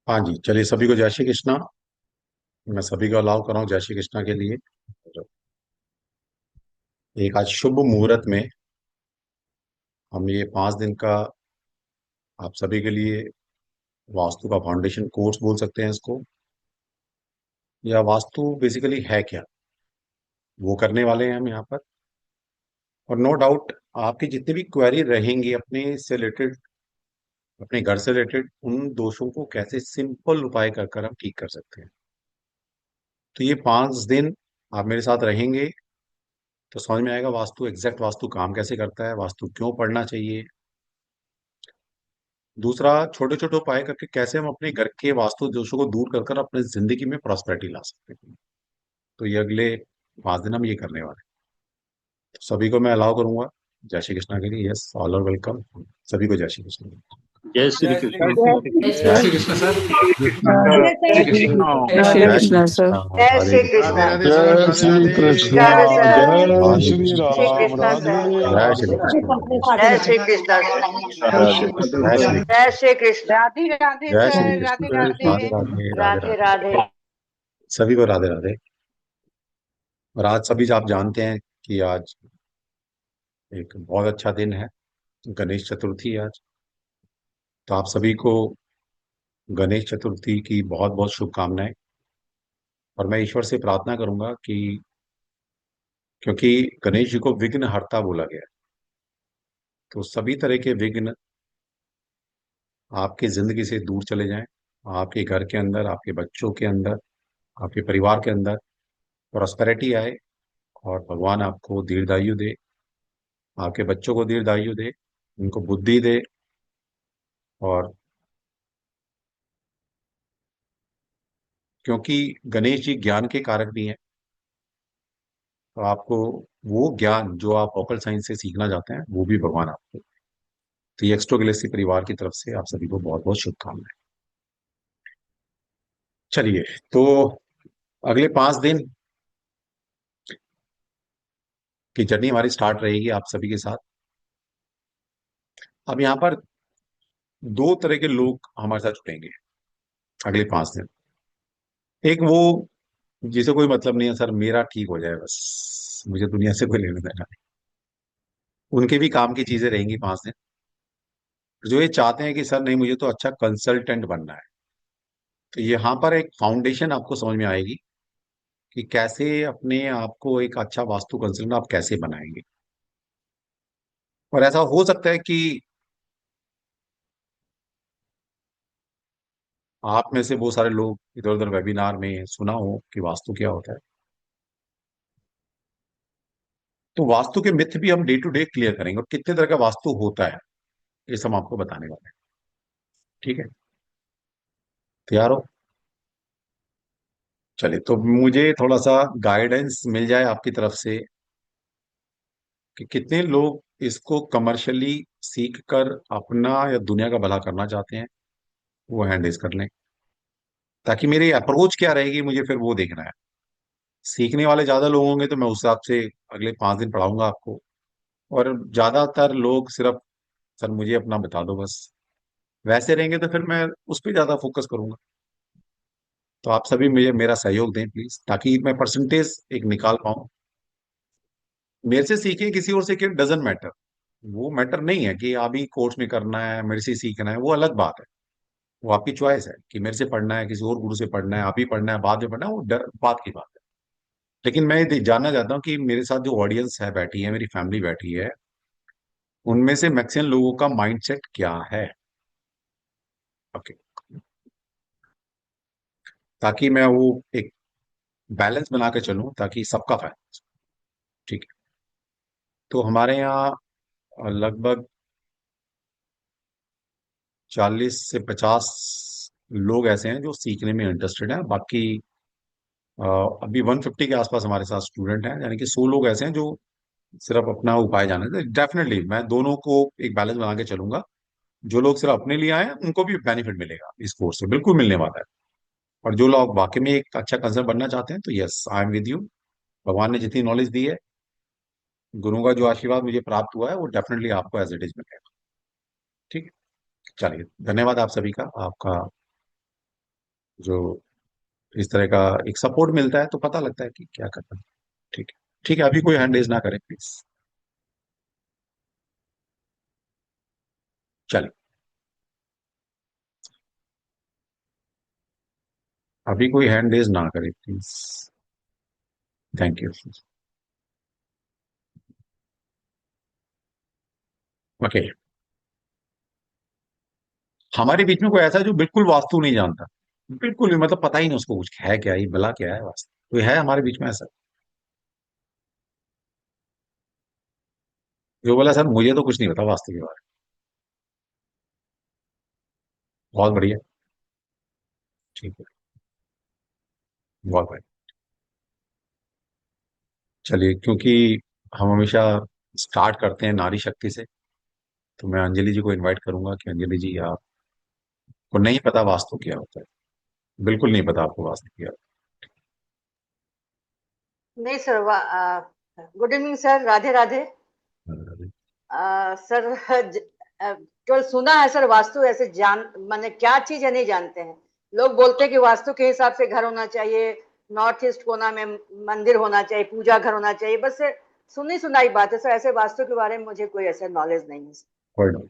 हाँ जी, चलिए सभी को जय श्री कृष्णा। मैं सभी को अलाउ कर रहा हूँ जय श्री कृष्णा के लिए। एक आज शुभ मुहूर्त में हम ये 5 दिन का आप सभी के लिए वास्तु का फाउंडेशन कोर्स बोल सकते हैं इसको, या वास्तु बेसिकली है क्या, वो करने वाले हैं हम यहाँ पर। और नो डाउट आपकी जितनी भी क्वेरी रहेंगी अपने से रिलेटेड, अपने घर से रिलेटेड, उन दोषों को कैसे सिंपल उपाय कर कर हम ठीक कर सकते हैं। तो ये 5 दिन आप मेरे साथ रहेंगे तो समझ में आएगा वास्तु, एग्जैक्ट वास्तु काम कैसे करता है, वास्तु क्यों पढ़ना चाहिए। दूसरा, छोटे छोटे उपाय करके कैसे हम अपने घर के वास्तु दोषों को दूर कर कर अपने जिंदगी में प्रॉस्पेरिटी ला सकते हैं। तो ये अगले 5 दिन हम ये करने वाले हैं। तो सभी को मैं अलाउ करूंगा जय श्री कृष्णा के लिए। Yes, all are welcome. सभी को जय श्री कृष्ण। जय श्री कृष्ण। जय श्री कृष्ण सर। जय श्री जय श्री जय कृष्ण। श्री कृष्णा सर। कृष्ण। जय राधे श्री कृष्ण। कृष्ण। राधे सर, जय राधे श्री राधे। कृष्णा। राधे सर। जय राधे श्री कृष्ण। श्री राम। कृष्ण राधे सर। जय राधे। श्री कृष्ण। जय श्री कृष्ण सर। जय श्री कृष्ण। जय श्री जय श्री कृष्ण। राधे राधे जय श्री सर, कृष्ण। राधे राधे राधे। राधे राधे राधे राधे। राधे। सभी को राधे राधे। और आज सभी आप जानते हैं कि आज एक बहुत अच्छा दिन है, गणेश चतुर्थी है आज। तो आप सभी को गणेश चतुर्थी की बहुत बहुत शुभकामनाएं। और मैं ईश्वर से प्रार्थना करूंगा कि, क्योंकि गणेश जी को विघ्न हरता बोला गया है, तो सभी तरह के विघ्न आपकी जिंदगी से दूर चले जाएं। आपके घर के अंदर, आपके बच्चों के अंदर, आपके परिवार के अंदर प्रॉस्पेरिटी आए, और भगवान आपको दीर्घायु दे, आपके बच्चों को दीर्घायु दे, उनको बुद्धि दे। और क्योंकि गणेश जी ज्ञान के कारक भी हैं, तो आपको वो ज्ञान जो आप वोकल साइंस से सीखना चाहते हैं वो भी भगवान आपको। तो ये एक्स्ट्रो गैलेक्सी परिवार की तरफ से आप सभी को बहुत बहुत शुभकामनाएं। चलिए, तो अगले 5 दिन की जर्नी हमारी स्टार्ट रहेगी आप सभी के साथ। अब यहाँ पर 2 तरह के लोग हमारे साथ जुड़ेंगे अगले 5 दिन। एक वो जिसे कोई मतलब नहीं है, सर मेरा ठीक हो जाए बस, मुझे दुनिया से कोई लेना देना नहीं। उनके भी काम की चीजें रहेंगी 5 दिन। जो ये चाहते हैं कि सर नहीं, मुझे तो अच्छा कंसल्टेंट बनना है। तो यहाँ पर एक फाउंडेशन आपको समझ में आएगी कि कैसे अपने आप को एक अच्छा वास्तु कंसल्टेंट आप कैसे बनाएंगे। और ऐसा हो सकता है कि आप में से बहुत सारे लोग इधर उधर वेबिनार में सुना हो कि वास्तु क्या होता है। तो वास्तु के मिथ भी हम डे टू डे क्लियर करेंगे, और कितने तरह का वास्तु होता है ये सब हम आपको बताने वाले हैं। ठीक है, तैयार हो? चलिए, तो मुझे थोड़ा सा गाइडेंस मिल जाए आपकी तरफ से कि कितने लोग इसको कमर्शियली सीख कर अपना या दुनिया का भला करना चाहते हैं, वो हैंड रेज कर लें। ताकि मेरी अप्रोच क्या रहेगी मुझे फिर वो देखना है। सीखने वाले ज्यादा लोग होंगे तो मैं उस हिसाब से अगले 5 दिन पढ़ाऊंगा आपको। और ज्यादातर लोग सिर्फ सर मुझे अपना बता दो बस, वैसे रहेंगे तो फिर मैं उस पर ज्यादा फोकस करूंगा। तो आप सभी मुझे मेरा सहयोग दें प्लीज, ताकि मैं परसेंटेज एक निकाल पाऊं। मेरे से सीखे किसी और से डजेंट मैटर। वो मैटर नहीं है कि अभी कोर्स में करना है, मेरे से सीखना है, वो अलग बात है। वो आपकी चॉइस है कि मेरे से पढ़ना है, किसी और गुरु से पढ़ना है, अभी पढ़ना है, बाद में पढ़ना है, वो बात की बात है। लेकिन मैं ये जानना चाहता हूँ कि मेरे साथ जो ऑडियंस है बैठी है, मेरी फैमिली बैठी है, उनमें से मैक्सिमम लोगों का माइंडसेट क्या है। ओके, ताकि मैं वो एक बैलेंस बना के चलूं ताकि सबका फायदा हो। ठीक है, तो हमारे यहाँ लगभग 40 से 50 लोग ऐसे हैं जो सीखने में इंटरेस्टेड हैं। बाकी अ, अभी 150 के आसपास हमारे साथ स्टूडेंट हैं, यानी कि 100 लोग ऐसे हैं जो सिर्फ अपना उपाय जाने थे। डेफिनेटली मैं दोनों को एक बैलेंस बना के चलूंगा। जो लोग सिर्फ अपने लिए आए हैं उनको भी बेनिफिट मिलेगा इस कोर्स से, बिल्कुल मिलने वाला है। और जो लोग वाकई में एक अच्छा कंसर्न बनना चाहते हैं तो yes, I am with you. भगवान ने जितनी नॉलेज दी है, गुरु का जो आशीर्वाद मुझे प्राप्त हुआ है, वो डेफिनेटली आपको एज इट इज मिलेगा। ठीक है, चलिए, धन्यवाद आप सभी का। आपका जो इस तरह का एक सपोर्ट मिलता है तो पता लगता है कि क्या करना है। ठीक है, ठीक है, अभी कोई हैंड रेज ना करे प्लीज। चलिए, अभी कोई हैंड रेज ना करे प्लीज। Thank you. ओके, हमारे बीच में कोई ऐसा है जो बिल्कुल वास्तु नहीं जानता, बिल्कुल भी, मतलब पता ही नहीं उसको कुछ है क्या, ये भला क्या है वास्तु, कोई है हमारे बीच में ऐसा जो बोला सर मुझे तो कुछ नहीं पता वास्तु के बारे में? बहुत बढ़िया। ठीक है, बहुत बढ़िया। चलिए, क्योंकि हम हमेशा स्टार्ट करते हैं नारी शक्ति से, तो मैं अंजलि जी को इनवाइट करूंगा कि अंजलि जी, आपको नहीं पता वास्तु क्या होता है, बिल्कुल नहीं पता आपको वास्तु क्या नहीं sir, good evening sir, Radhe Radhe. होता है। सर, केवल सुना है सर, वास्तु ऐसे जान माने क्या चीज है नहीं जानते हैं। लोग बोलते हैं कि वास्तु के हिसाब से घर होना चाहिए, नॉर्थ ईस्ट कोना में मंदिर होना चाहिए, पूजा घर होना चाहिए, बस सुनी सुनाई बात है सर। ऐसे वास्तु के बारे में मुझे कोई ऐसा नॉलेज नहीं है कोई नहीं।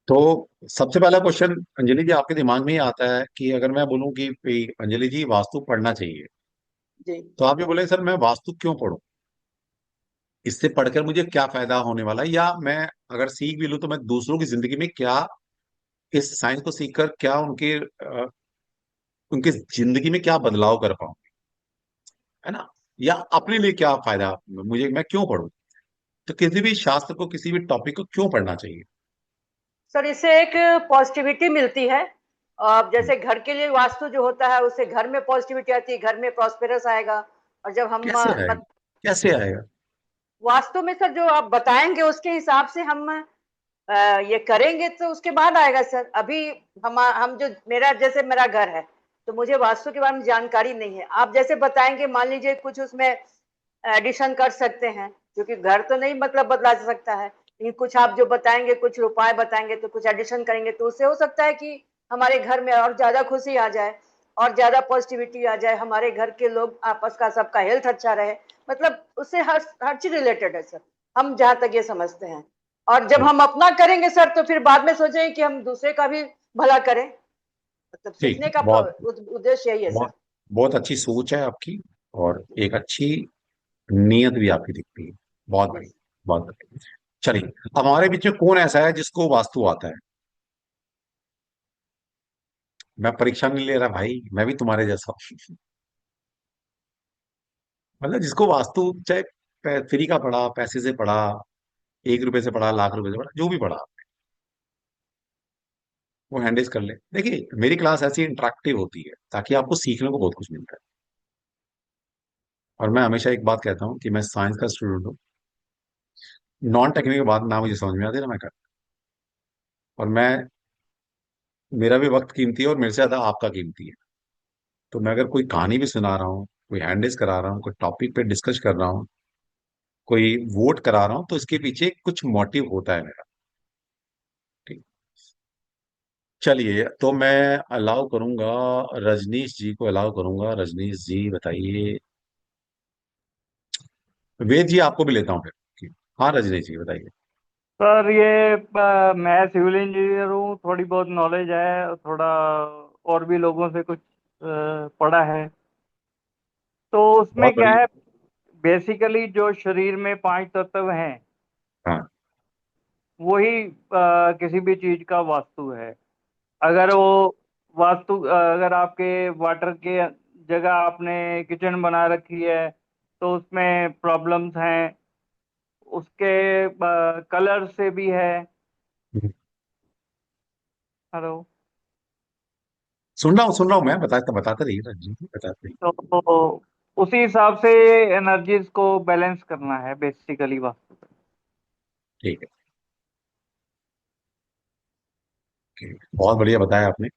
तो सबसे पहला क्वेश्चन अंजलि जी आपके दिमाग में ही आता है कि अगर मैं बोलूं कि भाई अंजलि जी वास्तु पढ़ना चाहिए, जी। तो आप ये बोले सर मैं वास्तु क्यों पढूं, इससे पढ़कर मुझे क्या फायदा होने वाला है, या मैं अगर सीख भी लूं तो मैं दूसरों की जिंदगी में क्या, इस साइंस को सीखकर क्या उनकी जिंदगी में क्या बदलाव कर पाऊं, है ना, या अपने लिए क्या फायदा, मुझे, मैं क्यों पढूं। तो किसी भी शास्त्र को, किसी भी टॉपिक को क्यों पढ़ना चाहिए? सर, इससे एक पॉजिटिविटी मिलती है। जैसे घर के लिए वास्तु जो होता है, उससे घर में पॉजिटिविटी आती है, घर में प्रॉस्पेरस आएगा। और जब हम कैसे आएगा, कैसे आएगा? वास्तु में सर जो आप बताएंगे उसके हिसाब से हम ये करेंगे तो उसके बाद आएगा सर। अभी हम जो मेरा जैसे मेरा घर है, तो मुझे वास्तु के बारे में जानकारी नहीं है। आप जैसे बताएंगे, मान लीजिए कुछ उसमें एडिशन कर सकते हैं, क्योंकि घर तो नहीं मतलब बदला जा सकता है, लेकिन कुछ आप जो बताएंगे, कुछ उपाय बताएंगे, तो कुछ एडिशन करेंगे तो उससे हो सकता है कि हमारे घर में और ज्यादा खुशी आ जाए, और ज्यादा पॉजिटिविटी आ जाए, हमारे घर के लोग आपस का सबका हेल्थ अच्छा रहे। मतलब उससे हर हर चीज रिलेटेड है सर, हम जहां तक ये समझते हैं। और जब ठीक, हम अपना करेंगे सर, तो फिर बाद में सोचेंगे कि हम दूसरे का भी भला करें। मतलब ठीक, सीखने का बहुत उद्देश्य यही है सर। बहुत बहुत अच्छी सोच है आपकी, और एक अच्छी नीयत भी आपकी दिखती है। बहुत बढ़िया, यस। बहुत बढ़िया। चलिए, अब हमारे बीच में कौन ऐसा है जिसको वास्तु आता है? मैं परीक्षा नहीं ले रहा भाई, मैं भी तुम्हारे जैसा हूं। मतलब जिसको वास्तु, चाहे फ्री का पढ़ा, पैसे से पढ़ा, 1 रुपए से पढ़ा, लाख रुपए से पढ़ा, जो भी पढ़ा, वो हैंडल्स कर ले। देखिए, मेरी क्लास ऐसी इंटरेक्टिव होती है ताकि आपको सीखने को बहुत कुछ मिलता है। और मैं हमेशा एक बात कहता हूँ कि मैं साइंस का स्टूडेंट हूँ, नॉन टेक्निकल बात ना मुझे समझ में आती ना मैं करता। और मैं, मेरा भी वक्त कीमती है और मेरे से ज्यादा आपका कीमती है। तो मैं अगर कोई कहानी भी सुना रहा हूँ, कोई हैंडल्स करा रहा हूँ, कोई टॉपिक पे डिस्कस कर रहा हूँ, कोई वोट करा रहा हूँ, तो इसके पीछे कुछ मोटिव होता है मेरा। ठीक, चलिए, तो मैं अलाउ करूंगा, रजनीश जी को अलाउ करूंगा। रजनीश जी बताइए। वेद जी आपको भी लेता हूँ फिर। हाँ रजनीश जी बताइए। सर ये मैं सिविल इंजीनियर हूँ, थोड़ी बहुत नॉलेज है, थोड़ा और भी लोगों से कुछ पढ़ा है। तो उसमें बहुत क्या बढ़िया। है, बेसिकली जो शरीर में 5 तत्व हैं, हाँ। वही किसी भी चीज का वास्तु है। अगर वो वास्तु अगर आपके वाटर के जगह आपने किचन बना रखी है, तो उसमें प्रॉब्लम्स हैं। उसके कलर से भी है। हेलो। सुन रहा हूँ मैं, बताते बताते रहिए रजनीश जी, बताते रहिए। तो उसी हिसाब से एनर्जीज को बैलेंस करना है बेसिकली वास्तु में। ठीक है, ठीक है। बहुत बढ़िया बताया आपने।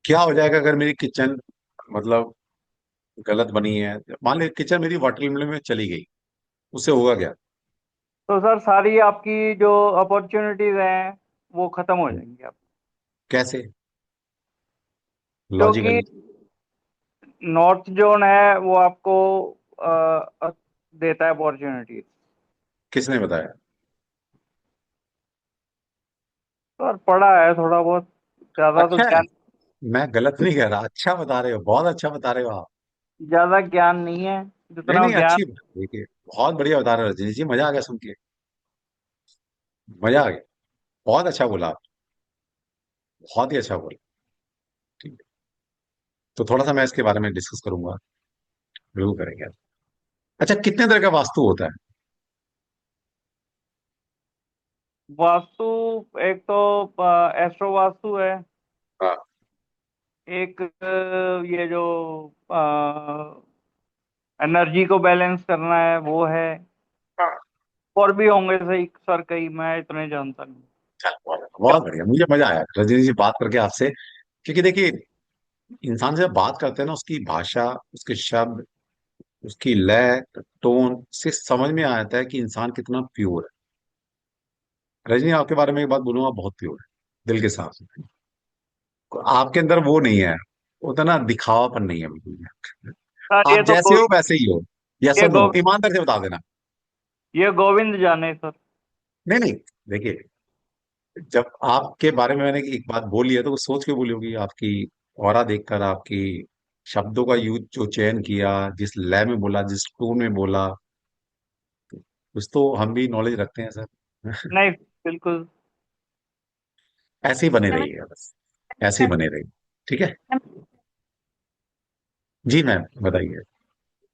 क्या हो जाएगा अगर मेरी किचन, मतलब गलत बनी है, मान ली किचन मेरी वाटर लेवल में चली गई, उससे होगा क्या? तो सर सारी आपकी जो अपॉर्चुनिटीज हैं वो खत्म हो जाएंगी आप। कैसे? क्योंकि लॉजिकली। नॉर्थ जोन है वो आपको देता है अपॉर्चुनिटी। किसने बताया? और पढ़ा है थोड़ा बहुत, ज्यादा तो अच्छा है। ज्ञान, मैं गलत नहीं कह रहा, अच्छा बता रहे हो, बहुत अच्छा बता रहे हो आप। ज्यादा ज्ञान नहीं है, नहीं जितना नहीं, ज्ञान। अच्छी बात है, देखिए बहुत बढ़िया बता रहे हो रजनी जी, मजा आ गया सुन के, मजा आ गया। बहुत अच्छा बोला आप, बहुत ही अच्छा बोला। ठीक है, तो थोड़ा सा मैं इसके बारे में डिस्कस करूंगा, जरूर करेंगे। अच्छा, कितने तरह का वास्तु होता है? वास्तु, एक तो एस्ट्रो वास्तु है, हाँ। एक ये जो एनर्जी को बैलेंस करना है वो है, हाँ। और भी होंगे सही सर, कई मैं इतने जानता नहीं। चल, बहुत बढ़िया, मुझे मजा आया रजनी जी बात करके आपसे। क्योंकि देखिए, इंसान से जब बात करते हैं ना, उसकी भाषा, उसके शब्द, उसकी लय, टोन से समझ में आता है कि इंसान कितना प्योर है। रजनी, आपके बारे में एक बात बोलूंगा, बहुत प्योर है, दिल के साफ है। आपके अंदर वो नहीं है, उतना दिखावापन नहीं है बिल्कुल भी। सर आप जैसे हो वैसे ही हो। यस ये और नो, गोविंद ईमानदार से बता देना। ये गोविंद जाने सर। नहीं नहीं, देखिए, जब आपके बारे में मैंने एक बात बोली है तो वो सोच के बोली होगी, आपकी ऑरा देखकर, आपकी शब्दों का यूज जो चयन किया, जिस लय में बोला, जिस टोन में बोला, कुछ तो हम भी नॉलेज रखते हैं सर। नहीं, बिल्कुल। ऐसे ही बने नमस्कार रहिएगा बस, ऐसे ही बने रहिए। ठीक है। जी मैम, बताइए।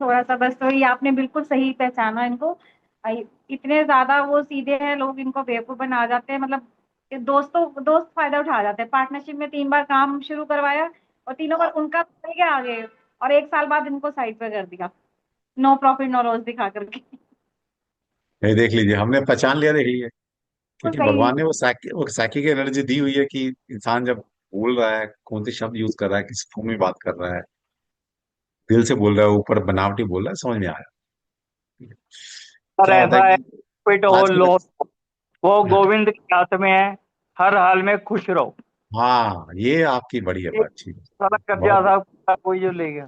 थोड़ा सा बस, तो ये आपने बिल्कुल सही पहचाना इनको। इतने ज्यादा वो सीधे हैं लोग, इनको बेवकूफ बना जाते हैं। मतलब ये दोस्त फायदा उठा जाते हैं। पार्टनरशिप में 3 बार काम शुरू करवाया और तीनों बार उनका चल गया आगे, और 1 साल बाद इनको साइड पे कर दिया, नो प्रॉफिट नो लॉस दिखा करके। ये देख लीजिए, हमने पहचान लिया, देख लीजिए। तो क्योंकि सही। भगवान ने वो साइकिक एनर्जी दी हुई है कि इंसान जब बोल रहा है, कौन से शब्द यूज कर रहा है, किस फॉर्म में बात कर रहा है, दिल से बोल रहा है, ऊपर बनावटी बोल रहा है, समझ में आया। सर क्या होता है ऐसा है, कि प्रॉफिट हो आज के लॉस, बच्चे, वो हाँ गोविंद के हाथ में है। हर हाल में खुश रहो। हाँ, ये आपकी बड़ी है एक बात, अच्छी सारा कर्जा बहुत था आपका, कोई जो ले गया।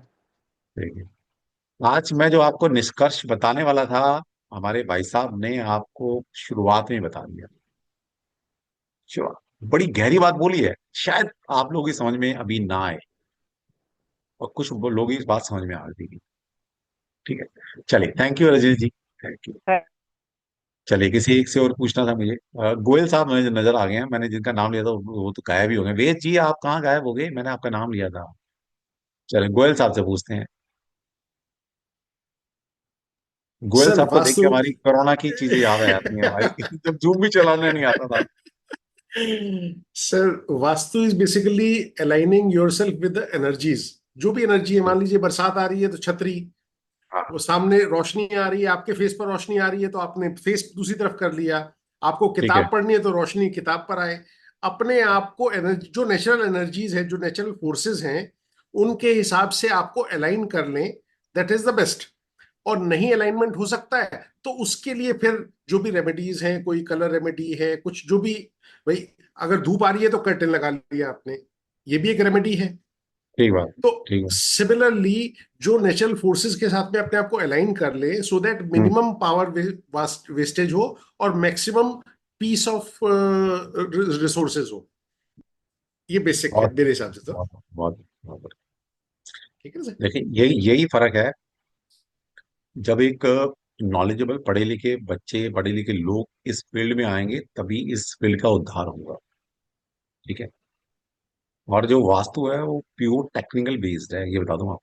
बढ़िया। आज मैं जो आपको निष्कर्ष बताने वाला था, हमारे भाई साहब ने आपको शुरुआत में ही बता दिया। बड़ी गहरी बात बोली है, शायद आप लोगों की समझ में अभी ना आए, और कुछ लोग इस बात समझ में आ गई। ठीक है, चलिए, thank you Rajni ji, thank you. है। चलिए, किसी एक से और पूछना था मुझे। गोयल साहब मुझे नजर आ गए हैं, मैंने जिनका नाम लिया था वो तो गायब ही हो गए। वेद जी, आप कहाँ गायब हो गए? मैंने आपका नाम लिया था। चलिए, गोयल साहब से पूछते हैं। गोयल सर साहब को देख के वास्तु हमारी कोरोना की चीजें याद आ जाती हैं हमारी, जब जूम भी चलाने नहीं आता था। Sir vastu is basically aligning yourself with the energies. जो भी एनर्जी है, मान लीजिए बरसात आ रही है तो छतरी, हाँ। वो सामने रोशनी आ रही है, आपके फेस पर रोशनी आ रही है तो आपने फेस दूसरी तरफ कर लिया। आपको ठीक है। किताब पढ़नी है तो रोशनी किताब पर आए। अपने आप को एनर्जी, जो नेचुरल एनर्जीज है, जो नेचुरल फोर्सेस हैं, उनके हिसाब से आपको अलाइन कर लें, दैट इज द बेस्ट। और नहीं अलाइनमेंट हो सकता है तो उसके लिए फिर जो भी रेमेडीज हैं, कोई कलर रेमेडी है, कुछ जो भी, भाई अगर धूप आ रही है तो कर्टेन लगा लिया आपने, ये भी एक रेमेडी है। ठीक बात। तो ठीक है। सिमिलरली जो नेचुरल फोर्सेस के साथ में अपने आप को अलाइन कर ले, so that hmm. Minimum power wastage हो और मैक्सिमम पीस ऑफ रिसोर्सेज हो। ये बेसिक है बहुत मेरे हिसाब से तो। बहुत बहुत बहुत। ठीक है ना सर? देखिए, यही यही फर्क है। जब एक नॉलेजेबल पढ़े लिखे बच्चे, पढ़े लिखे लोग इस फील्ड में आएंगे, तभी इस फील्ड का उद्धार होगा। ठीक है। और जो वास्तु है वो प्योर टेक्निकल बेस्ड है, ये बता दूं आप।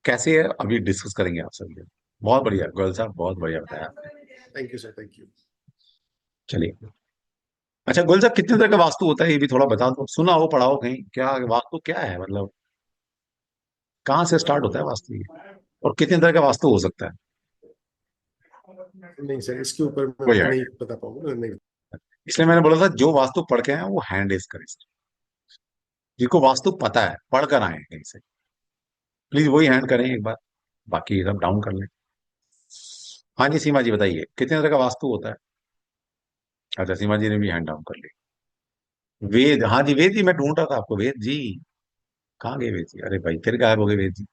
कैसे है, अभी डिस्कस करेंगे आप सभी। बहुत बढ़िया गोयल साहब, बहुत बढ़िया बताया आपने। Thank you sir, thank you. चलिए। अच्छा गोयल साहब, कितने तरह का वास्तु होता है ये भी थोड़ा बता दो, सुना हो, पढ़ाओ कहीं, क्या वास्तु क्या है, मतलब कहाँ से स्टार्ट होता है वास्तु ये, और कितने तरह का वास्तु हो सकता है? नहीं सर, इसके ऊपर मैं कोई नहीं आइडिया? बता पाऊंगा, नहीं। इसलिए मैंने बोला था, जो वास्तु पढ़ के आए हैं, वो हैंड रेज करें। जिनको वास्तु पता है, पढ़ कर आए हैं कहीं से, प्लीज वही हैंड करें एक बार, बाकी सब डाउन कर लें। हाँ जी, सीमा जी बताइए, कितने तरह का वास्तु होता है? अच्छा, सीमा जी ने भी हैंड डाउन कर लिया। वेद, हाँ जी वेद जी, मैं ढूंढ रहा था आपको, वेद जी कहाँ गए वेद जी? अरे भाई फिर गायब हो गए वेद जी।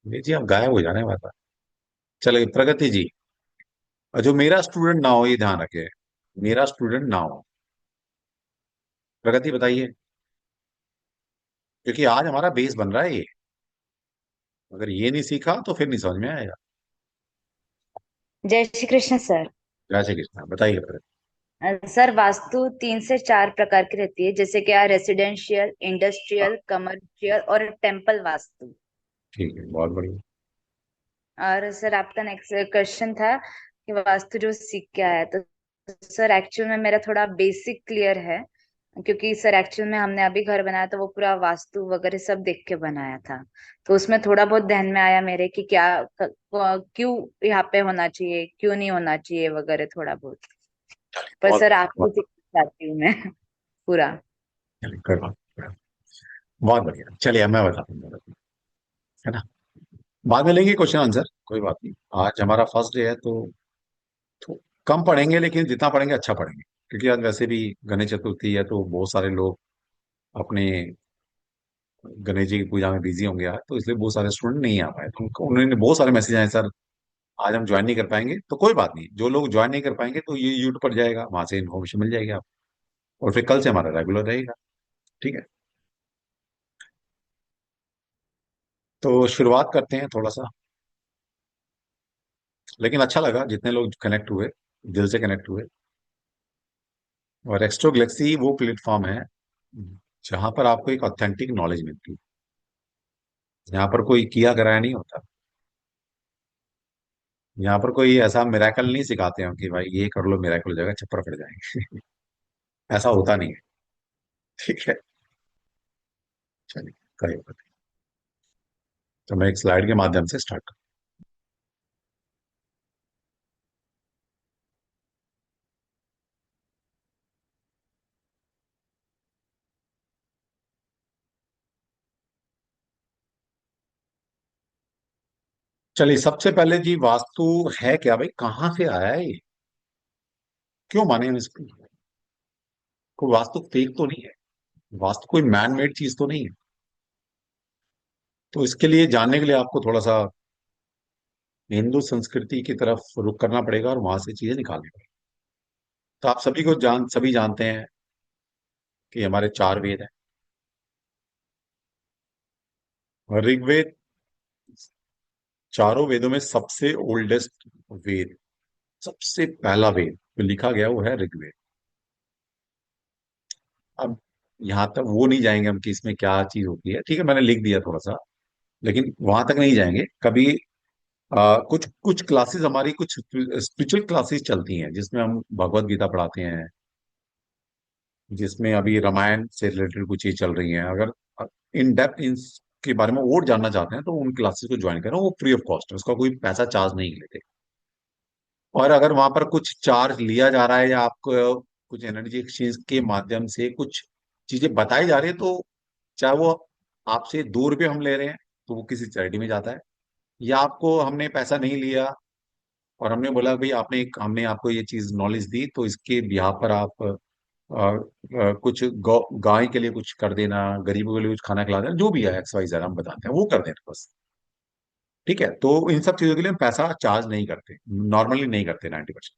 वेद जी आप गायब हो जाने वाला। चलिए प्रगति जी, और जो मेरा स्टूडेंट ना हो ये ध्यान रखे, मेरा स्टूडेंट ना हो। प्रगति बताइए, क्योंकि आज हमारा बेस बन रहा है ये। अगर ये नहीं सीखा तो फिर नहीं समझ में आएगा। जय श्री कृष्ण सर। जय श्री कृष्ण, बताइए प्रगति। सर वास्तु 3 से 4 प्रकार की रहती है, जैसे कि रेसिडेंशियल, हाँ, इंडस्ट्रियल, कमर्शियल और टेम्पल वास्तु। ठीक है, बहुत बढ़िया। और सर आपका नेक्स्ट क्वेश्चन था कि वास्तु जो सीख के आया, तो सर एक्चुअल में मेरा थोड़ा बेसिक क्लियर है, क्योंकि सर एक्चुअल में हमने अभी घर बनाया तो वो पूरा वास्तु वगैरह सब देख के बनाया था। तो उसमें थोड़ा बहुत ध्यान में आया मेरे कि क्या क्यों यहाँ पे होना चाहिए, क्यों नहीं होना चाहिए वगैरह थोड़ा बहुत। पर बहुत सर बहुत आपको सीखना चाहती हूँ मैं पूरा। चलिए, कोई बात नहीं। बहुत बढ़िया, चलिए अब मैं बताता हूँ, है ना। बाद में लेंगे क्वेश्चन आंसर, कोई बात नहीं। आज हमारा फर्स्ट डे है तो कम पढ़ेंगे, लेकिन जितना पढ़ेंगे अच्छा पढ़ेंगे, क्योंकि आज वैसे भी गणेश चतुर्थी है तो बहुत सारे लोग अपने गणेश जी की पूजा में बिजी होंगे आज, तो इसलिए बहुत सारे स्टूडेंट नहीं आ पाए, तो उनको उन्होंने बहुत सारे मैसेज आए, सर आज हम ज्वाइन नहीं कर पाएंगे। तो कोई बात नहीं, जो लोग ज्वाइन नहीं कर पाएंगे तो ये यूट्यूब पर जाएगा, वहां से इन्फॉर्मेशन मिल जाएगी आपको, और फिर कल से हमारा रेगुलर रहेगा। ठीक है, तो शुरुआत करते हैं थोड़ा सा। लेकिन अच्छा लगा जितने लोग कनेक्ट हुए, दिल से कनेक्ट हुए। और एक्स्ट्रो गैलेक्सी वो प्लेटफॉर्म है जहां पर आपको एक ऑथेंटिक नॉलेज मिलती है, यहाँ पर कोई किया कराया नहीं होता। यहाँ पर कोई ऐसा मिराकल नहीं सिखाते हैं कि भाई ये कर लो मिराकल हो जाएगा, छप्पर पड़ जाएंगे। ऐसा होता नहीं है। ठीक है, चलिए कोई बात नहीं। तो मैं एक स्लाइड के माध्यम से स्टार्ट करूँ। चलिए सबसे पहले जी, वास्तु है क्या भाई, कहाँ से आया है ये, क्यों माने हम इसको? कोई वास्तु फेक तो नहीं है, वास्तु कोई मैन मेड चीज तो नहीं है। तो इसके लिए जानने के लिए आपको थोड़ा सा हिंदू संस्कृति की तरफ रुख करना पड़ेगा और वहां से चीजें निकालनी पड़ेगी। तो आप सभी जानते हैं कि हमारे 4 वेद हैं। और ऋग्वेद चारों वेदों में सबसे ओल्डेस्ट वेद, सबसे पहला वेद जो लिखा गया वो है ऋग्वेद। अब यहाँ तक वो नहीं जाएंगे हम कि इसमें क्या चीज होती है, ठीक है मैंने लिख दिया थोड़ा सा, लेकिन वहां तक नहीं जाएंगे कभी। कुछ कुछ क्लासेस हमारी, कुछ स्पिरिचुअल क्लासेस चलती हैं जिसमें हम भगवत गीता पढ़ाते हैं, जिसमें अभी रामायण से रिलेटेड कुछ चीज चल रही हैं। अगर इन डेप्थ इनके बारे में और जानना चाहते हैं तो उन क्लासेस को ज्वाइन करें, वो फ्री ऑफ कॉस्ट है, उसका कोई पैसा चार्ज नहीं लेते। और अगर वहां पर कुछ चार्ज लिया जा रहा है या आपको कुछ एनर्जी एक्सचेंज के माध्यम से कुछ चीजें बताई जा रही है, तो चाहे वो आपसे 2 रुपये हम ले रहे हैं तो वो किसी चैरिटी में जाता है, या आपको हमने पैसा नहीं लिया और हमने बोला भाई हमने आपको ये चीज नॉलेज दी तो इसके बिहाफ पर आप कुछ गाय के लिए कुछ कर देना, गरीबों के लिए कुछ खाना खिला देना, जो भी है एक्स वाई जेड हम बताते हैं वो कर देना बस। ठीक है, तो इन सब चीजों के लिए हम पैसा चार्ज नहीं करते, नॉर्मली नहीं करते 90%।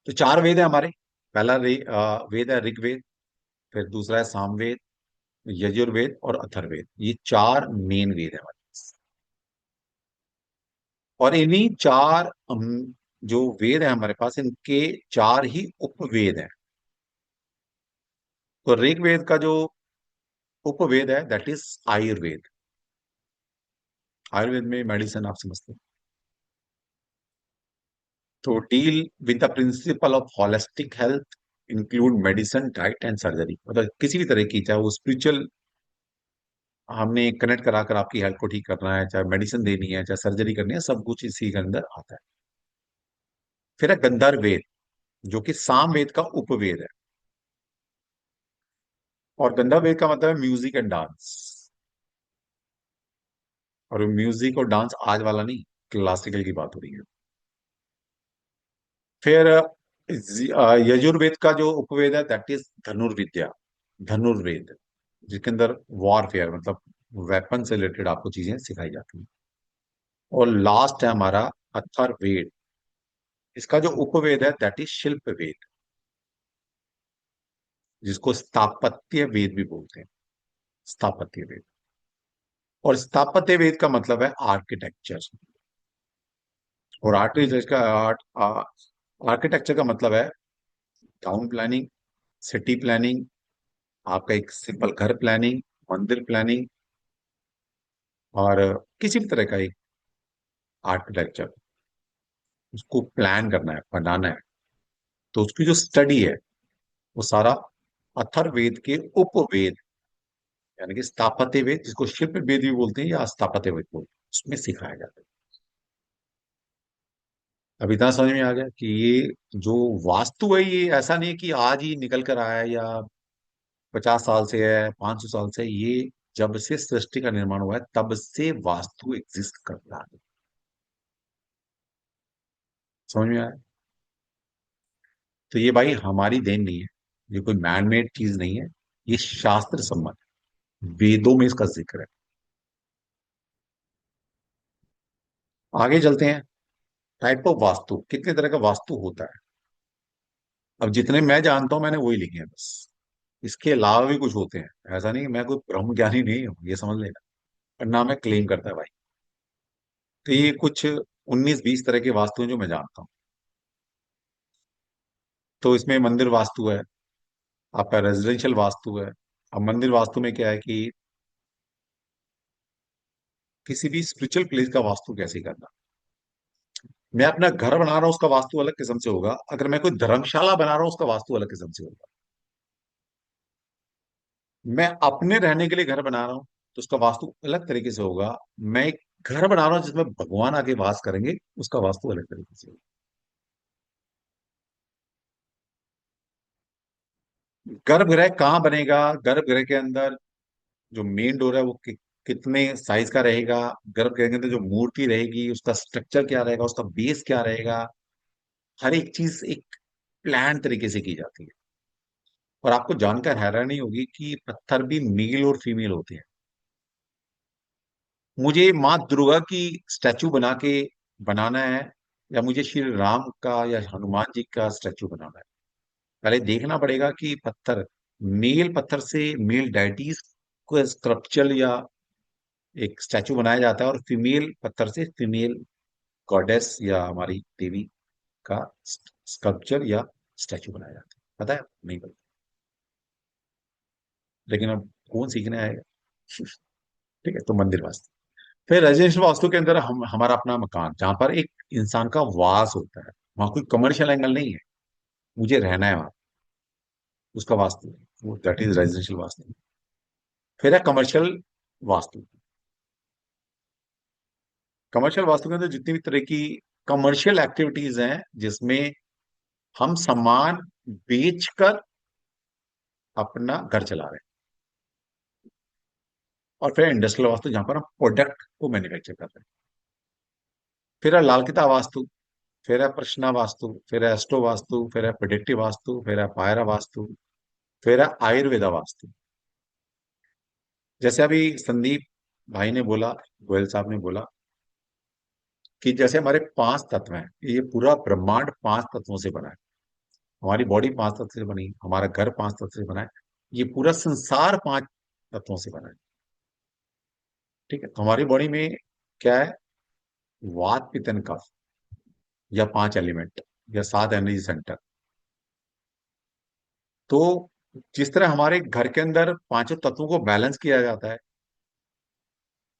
तो 4 वेद है हमारे। पहला वेद है ऋग्वेद, फिर दूसरा है सामवेद, यजुर्वेद और अथर्ववेद, ये 4 मेन वेद है हमारे पास। और इन्हीं चार जो वेद है हमारे पास, इनके 4 ही उपवेद हैं। तो ऋग्वेद का जो उपवेद है दैट इज आयुर्वेद। आयुर्वेद में मेडिसिन आप समझते हैं, तो deal with the principle of holistic health, include medicine, diet and surgery. मतलब किसी भी तरह की, चाहे वो स्पिरिचुअल हमने कनेक्ट करा कर आपकी हेल्थ को ठीक करना है, चाहे मेडिसिन देनी है, चाहे सर्जरी करनी है, सब कुछ इसी के अंदर आता है। फिर है गंधर्व वेद, जो कि साम वेद का उपवेद है। और गंधर्व वेद का मतलब है म्यूजिक एंड डांस। और म्यूजिक और डांस आज वाला नहीं, क्लासिकल की बात हो रही है। फिर यजुर्वेद का जो उपवेद है दैट इज धनुर्विद्या, धनुर्वेद, जिसके अंदर वॉरफेयर मतलब वेपन से रिलेटेड आपको चीजें सिखाई जाती हैं। और लास्ट है हमारा अथर्ववेद, इसका जो उपवेद है दैट इज शिल्प वेद, जिसको स्थापत्य वेद भी बोलते हैं, स्थापत्य वेद। और स्थापत्य वेद का मतलब है आर्किटेक्चर, और आर्किटेक्चर का आर्किटेक्चर का मतलब है टाउन प्लानिंग, सिटी प्लानिंग, आपका एक सिंपल घर प्लानिंग, मंदिर प्लानिंग, और किसी भी तरह का एक आर्किटेक्चर उसको प्लान करना है, बनाना है, तो उसकी जो स्टडी है वो सारा अथर्ववेद के उपवेद, यानी कि स्थापत्य वेद, जिसको शिल्प वेद भी बोलते हैं या स्थापत्य वेद बोलते हैं, उसमें सिखाया जाता है। अब इतना समझ में आ गया कि ये जो वास्तु है ये ऐसा नहीं है कि आज ही निकल कर आया है, या 50 साल से है, 500 साल से है। ये जब से सृष्टि का निर्माण हुआ है तब से वास्तु एग्जिस्ट कर रहा है। समझ में आया? तो ये भाई हमारी देन नहीं है, ये कोई मैनमेड चीज नहीं है, ये शास्त्र सम्मत है, वेदों में इसका जिक्र है। आगे चलते हैं। टाइप ऑफ वास्तु, कितने तरह का वास्तु होता है? अब जितने मैं जानता हूं मैंने वही लिखे हैं बस, इसके अलावा भी कुछ होते हैं, ऐसा नहीं कि मैं कोई ब्रह्म ज्ञानी नहीं हूं, ये समझ लेना। और ना मैं क्लेम करता है भाई। तो ये कुछ 19-20 तरह के वास्तु हैं जो मैं जानता हूँ। तो इसमें मंदिर वास्तु है, आपका रेजिडेंशियल वास्तु है। अब मंदिर वास्तु में क्या है कि किसी भी स्पिरिचुअल प्लेस का वास्तु कैसे करना। मैं अपना घर बना रहा हूं उसका वास्तु अलग किस्म से होगा, अगर मैं कोई धर्मशाला बना रहा हूं उसका वास्तु अलग किस्म से होगा। मैं अपने रहने के लिए घर बना रहा हूं तो उसका वास्तु अलग तरीके से होगा। मैं एक घर बना रहा हूं जिसमें भगवान आके वास करेंगे, उसका वास्तु अलग तरीके से होगा। गर्भगृह कहाँ बनेगा, गर्भगृह के अंदर जो मेन डोर है वो कितने साइज का रहेगा, गर्भगृह के अंदर जो मूर्ति रहेगी उसका स्ट्रक्चर क्या रहेगा, उसका बेस क्या रहेगा, हर एक चीज एक प्लान तरीके से की जाती है। और आपको जानकर हैरानी होगी कि पत्थर भी मेल और फीमेल होते हैं। मुझे माँ दुर्गा की स्टैचू बना के बनाना है, या मुझे श्री राम का या हनुमान जी का स्टैचू बनाना है, पहले देखना पड़ेगा कि पत्थर, मेल पत्थर से मेल डाइटीज को स्क्रप्चर या एक स्टैचू बनाया जाता है, और फीमेल पत्थर से फीमेल गॉडेस या हमारी देवी का स्कल्पचर या स्टैचू बनाया जाता है। पता है? नहीं पता। लेकिन अब कौन सीखने आएगा? ठीक है, तो मंदिर वास्तु। फिर रेजिडेंशियल वास्तु के अंदर हम हमारा अपना मकान जहां पर एक इंसान का वास होता है, वहां कोई कमर्शियल एंगल नहीं है, मुझे रहना है वहां, उसका वास्तु है, वो दैट इज रेजिडेंशियल वास्तु। फिर है कमर्शियल वास्तु। कमर्शियल वास्तु के अंदर जितनी भी तरह की कमर्शियल एक्टिविटीज हैं जिसमें हम सामान बेचकर अपना घर चला रहे हैं। और फिर इंडस्ट्रियल वास्तु जहां पर हम प्रोडक्ट को मैन्युफैक्चर कर रहे हैं। फिर है लाल किताब वास्तु, फिर है प्रश्ना वास्तु, फिर है एस्ट्रो वास्तु, फिर है प्रेडिक्टिव वास्तु, फिर है पायरा वास्तु, फिर है आयुर्वेदा वास्तु। जैसे अभी संदीप भाई ने बोला, गोयल साहब ने बोला कि जैसे हमारे 5 तत्व हैं, ये पूरा ब्रह्मांड 5 तत्वों से बना है, हमारी बॉडी 5 तत्व से बनी, हमारा घर 5 तत्व से बना है, ये पूरा संसार 5 तत्वों से बना है। ठीक है, तो हमारी बॉडी में क्या है? वात पित्त कफ, या 5 एलिमेंट, या 7 एनर्जी सेंटर। तो जिस तरह हमारे घर के अंदर पांचों तत्वों को बैलेंस किया जाता है,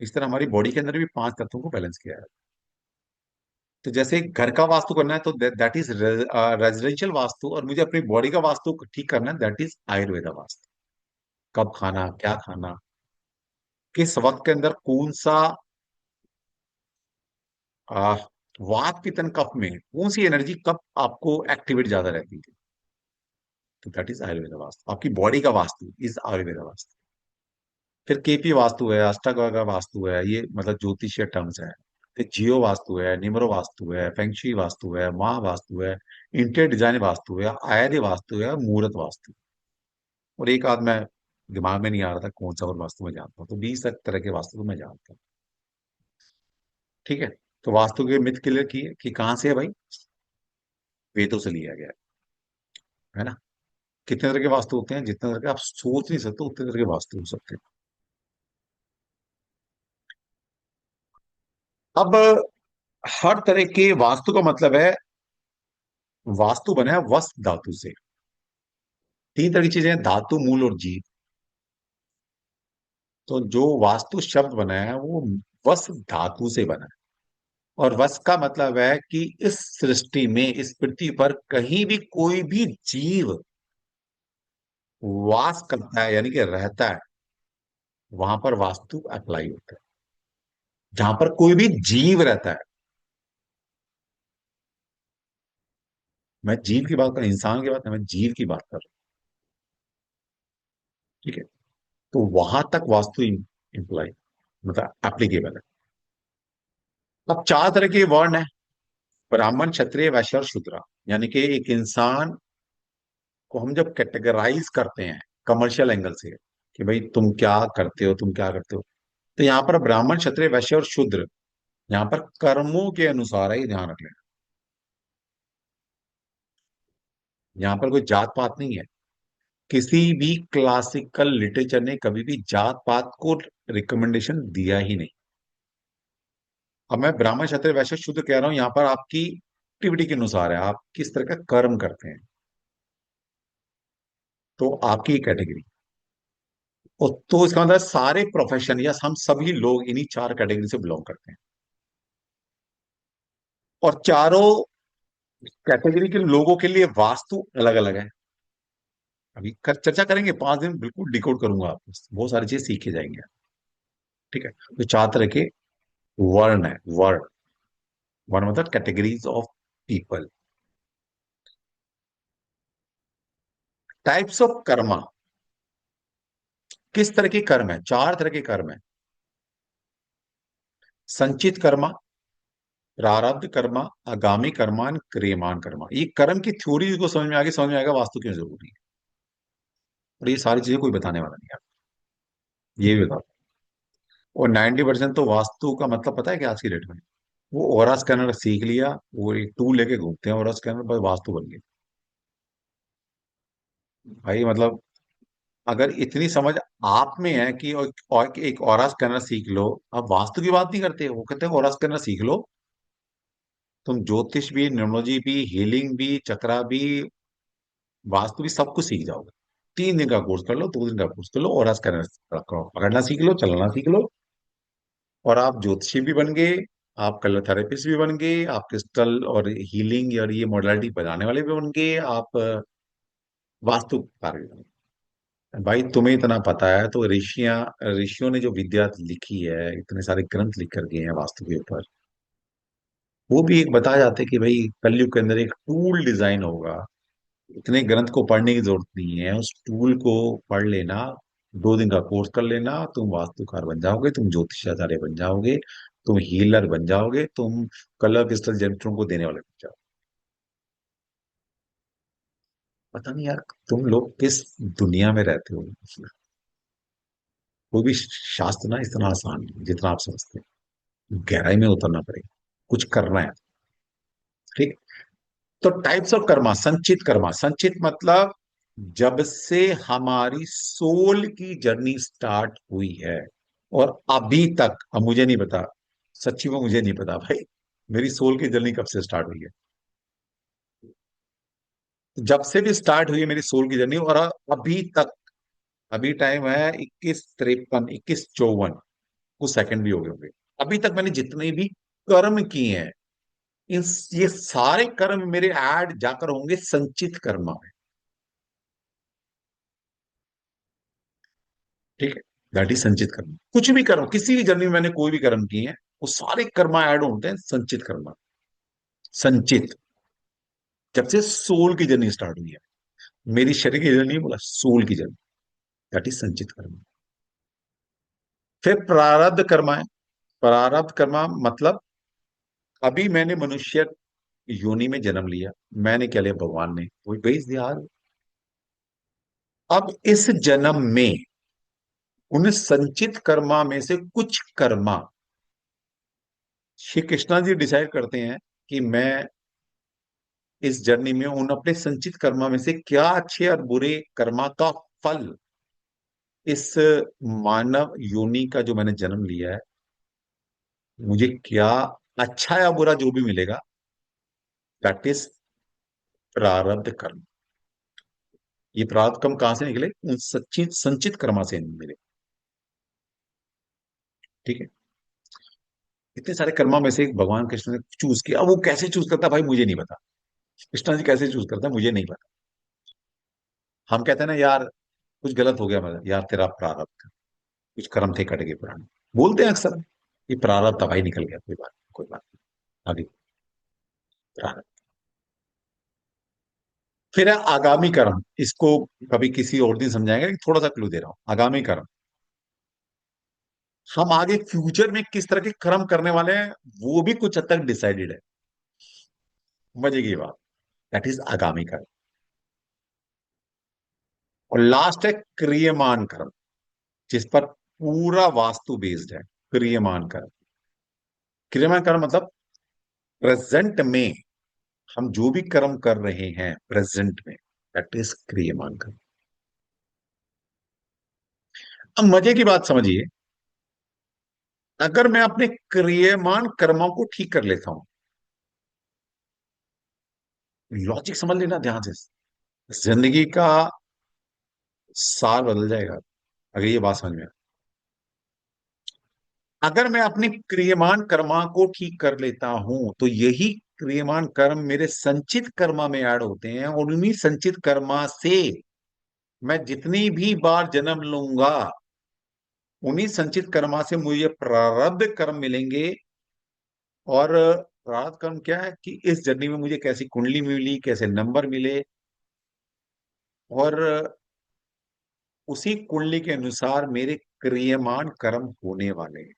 इस तरह हमारी बॉडी के अंदर भी 5 तत्वों को बैलेंस किया जाता है। तो जैसे घर का वास्तु करना है तो दैट इज रेजिडेंशियल वास्तु, और मुझे अपनी बॉडी का वास्तु ठीक करना है, दैट इज आयुर्वेदा वास्तु। कब खाना, क्या खाना, किस वक्त के अंदर कौन सा आ, वात पित्त कफ में कौन सी एनर्जी कब आपको एक्टिवेट ज्यादा रहती है, तो दैट इज आयुर्वेदा वास्तु। आपकी बॉडी का वास्तु इज आयुर्वेदा वास्तु। फिर केपी वास्तु है, अष्टांग वास्तु है, ये मतलब ज्योतिषीय टर्म्स है। तो जियो वास्तु है, निमरो वास्तु है, फेंगशी वास्तु है, महा वास्तु है, इंटीरियर डिजाइन वास्तु है, आयर्य वास्तु है, मुहूर्त वास्तु। और एक आध मैं दिमाग में नहीं आ रहा था कौन सा और वास्तु मैं जानता हूँ, तो 20 तरह के वास्तु को मैं जानता हूँ। ठीक है। तो वास्तु के मिथ क्लियर किए कि कहाँ से है भाई, वेदों से लिया गया है ना। कितने तरह के वास्तु होते हैं, जितने तरह के आप सोच नहीं सकते उतने तरह के वास्तु हो सकते हैं। अब हर तरह के वास्तु का मतलब है, वास्तु बना है वस्त धातु से। तीन तरह की चीजें हैं, धातु, मूल और जीव। तो जो वास्तु शब्द बना है वो वस्त धातु से बना है। और वस्त का मतलब है कि इस सृष्टि में, इस पृथ्वी पर कहीं भी कोई भी जीव वास करता है यानी कि रहता है, वहां पर वास्तु अप्लाई होता है। जहां पर कोई भी जीव रहता है, मैं जीव की बात कर, इंसान की बात नहीं, मैं जीव की बात कर रहा हूं। ठीक है। तो वहां तक वास्तु इम्प्लाई, मतलब एप्लीकेबल है। अब चार तरह के वर्ण है, ब्राह्मण, क्षत्रिय, वैश्य और शूद्र। यानी कि एक इंसान को हम जब कैटेगराइज करते हैं कमर्शियल एंगल से कि भाई तुम क्या करते हो, तुम क्या करते हो, तो यहाँ पर ब्राह्मण, क्षत्रिय, वैश्य और शूद्र, यहाँ पर कर्मों के अनुसार है, ये ध्यान रख लेना। यहाँ पर कोई जात पात नहीं है। किसी भी क्लासिकल लिटरेचर ने कभी भी जात पात को रिकमेंडेशन दिया ही नहीं। अब मैं ब्राह्मण, क्षत्रिय, वैश्य, शूद्र कह रहा हूं, यहाँ पर आपकी एक्टिविटी के अनुसार है, आप किस तरह का कर्म करते हैं, तो आपकी कैटेगरी। और तो इसका मतलब सारे प्रोफेशन या हम सभी लोग इन्हीं चार कैटेगरी से बिलोंग करते हैं। और चारों कैटेगरी के लोगों के लिए वास्तु अलग अलग है। अभी चर्चा करेंगे, 5 दिन बिल्कुल डिकोड करूंगा आपको, बहुत सारी चीज सीखे जाएंगे। ठीक है। तो चार तरह के वर्ण है, वर्ण। वर्ण मतलब categories of people. Types of Karma, किस तरह के कर्म है, चार तरह के कर्म है। संचित कर्मा, प्रारब्ध कर्मा, आगामी कर्मा, क्रियमान कर्मा। ये कर्म की थ्योरी को समझ में आगे, समझ में आएगा वास्तु क्यों जरूरी है। और ये सारी चीजें कोई बताने वाला नहीं है, ये भी बता। और 90% तो वास्तु का मतलब पता है क्या आज की डेट में, वो ऑरा स्कैनर सीख लिया, वो एक टूल लेके घूमते हैं ऑरा स्कैनर, बस वास्तु बन गई। भाई मतलब अगर इतनी समझ आप में है कि और एक ऑरा स्कैनर सीख लो, अब वास्तु की बात नहीं करते, वो कहते हैं ऑरा स्कैनर सीख लो, तुम ज्योतिष भी, न्यूमरोलॉजी भी, हीलिंग भी, चक्रा भी, वास्तु भी, सब कुछ सीख जाओगे। 3 दिन का कोर्स कर लो, 2 दिन का कोर्स कर लो, ऑरा स्कैनर पकड़ना सीख लो, चलना सीख लो, और आप ज्योतिषी भी बन गए, आप कलर थेरेपिस्ट भी बन गए, आप क्रिस्टल और हीलिंग और ये मॉडलिटी बनाने वाले भी बन गए, आप वास्तुकार भी बन गए। भाई तुम्हें इतना पता है तो ऋषियों ने जो विद्या लिखी है, इतने सारे ग्रंथ लिख कर गए हैं वास्तु के ऊपर, वो भी एक बता जाते कि भाई कलयुग के अंदर एक टूल डिजाइन होगा। इतने ग्रंथ को पढ़ने की जरूरत नहीं है, उस टूल को पढ़ लेना, 2 दिन का कोर्स कर लेना, तुम वास्तुकार बन जाओगे, तुम ज्योतिषाचार्य बन जाओगे, तुम हीलर बन जाओगे, तुम कलर क्रिस्टल जंतरों को देने वाले बन जाओगे। पता नहीं यार तुम लोग किस दुनिया में रहते हो। कोई भी शास्त्र ना इतना आसान नहीं जितना आप समझते हैं, गहराई में उतरना पड़ेगा, कुछ करना है। ठीक। तो टाइप्स ऑफ कर्मा, संचित कर्मा, संचित मतलब जब से हमारी सोल की जर्नी स्टार्ट हुई है और अभी तक, अब मुझे नहीं पता, सच्ची में मुझे नहीं पता भाई मेरी सोल की जर्नी कब से स्टार्ट हुई है। जब से भी स्टार्ट हुई है मेरी सोल की जर्नी, और अभी तक, अभी टाइम है 21:53, 21:54, कुछ सेकंड भी हो गए होंगे। अभी तक मैंने जितने भी कर्म किए हैं, इन ये सारे कर्म मेरे ऐड जाकर होंगे संचित कर्म में। ठीक है। दैट इज संचित कर्म। कुछ भी कर्म, किसी भी जर्नी में मैंने कोई भी कर्म किए हैं, वो सारे कर्म ऐड होते हैं संचित कर्म। संचित, जब से सोल की जर्नी स्टार्ट हुई है, मेरी शरीर की जर्नी बोला, सोल की जर्नी, दैट इज संचित कर्म। फिर प्रारब्ध कर्मा है। प्रारब्ध कर्मा मतलब अभी मैंने मनुष्य योनि में जन्म लिया, मैंने क्या लिया, भगवान ने वही भेज दिया। अब इस जन्म में उन संचित कर्मा में से कुछ कर्मा श्री कृष्णा जी डिसाइड करते हैं कि मैं इस जर्नी में उन अपने संचित कर्मा में से क्या अच्छे और बुरे कर्मा का फल इस मानव योनि का जो मैंने जन्म लिया है, मुझे क्या अच्छा या बुरा जो भी मिलेगा, दैट इज प्रारब्ध कर्म। ये प्रारब्ध कर्म कहां से निकले? उन सचित संचित कर्मा से मिले। ठीक है। इतने सारे कर्मा में से भगवान कृष्ण ने चूज किया। अब वो कैसे चूज करता है भाई, मुझे नहीं पता। कृष्णा जी कैसे चूज करता है मुझे नहीं पता। हम कहते हैं ना यार कुछ गलत हो गया, मतलब यार तेरा प्रारब्ध, कुछ कर्म थे कट गए पुराने, बोलते हैं अक्सर। ये प्रारब्ध था भाई, निकल गया, कोई बात नहीं, कोई बात नहीं, आगे प्रारब्ध। फिर है आगामी कर्म। इसको कभी किसी और दिन समझाएंगे, थोड़ा सा क्लू दे रहा हूं। आगामी कर्म, हम आगे फ्यूचर में किस तरह के कर्म करने वाले हैं वो भी कुछ हद तक डिसाइडेड है। मजे की बात, दैट इज आगामी कर्म। और लास्ट है क्रियमान कर्म, जिस पर पूरा वास्तु बेस्ड है। क्रियमान कर्म, क्रियमान कर्म मतलब प्रेजेंट में हम जो भी कर्म कर रहे हैं प्रेजेंट में, दैट इज क्रियमान कर्म। अब मजे की बात समझिए, अगर मैं अपने क्रियमान कर्मों को ठीक कर लेता हूं, लॉजिक समझ लेना ध्यान से, जिंदगी का सार बदल जाएगा अगर ये बात समझ में आए। अगर मैं अपने क्रियमान कर्मा को ठीक कर लेता हूं तो यही क्रियमान कर्म मेरे संचित कर्मा में ऐड होते हैं, और उन्हीं संचित कर्मा से मैं जितनी भी बार जन्म लूंगा, उन्हीं संचित कर्मा से मुझे प्रारब्ध कर्म मिलेंगे। और प्रारब्ध कर्म क्या है कि इस जर्नी में मुझे कैसी कुंडली मिली, कैसे नंबर मिले, और उसी कुंडली के अनुसार मेरे क्रियमान कर्म होने वाले हैं।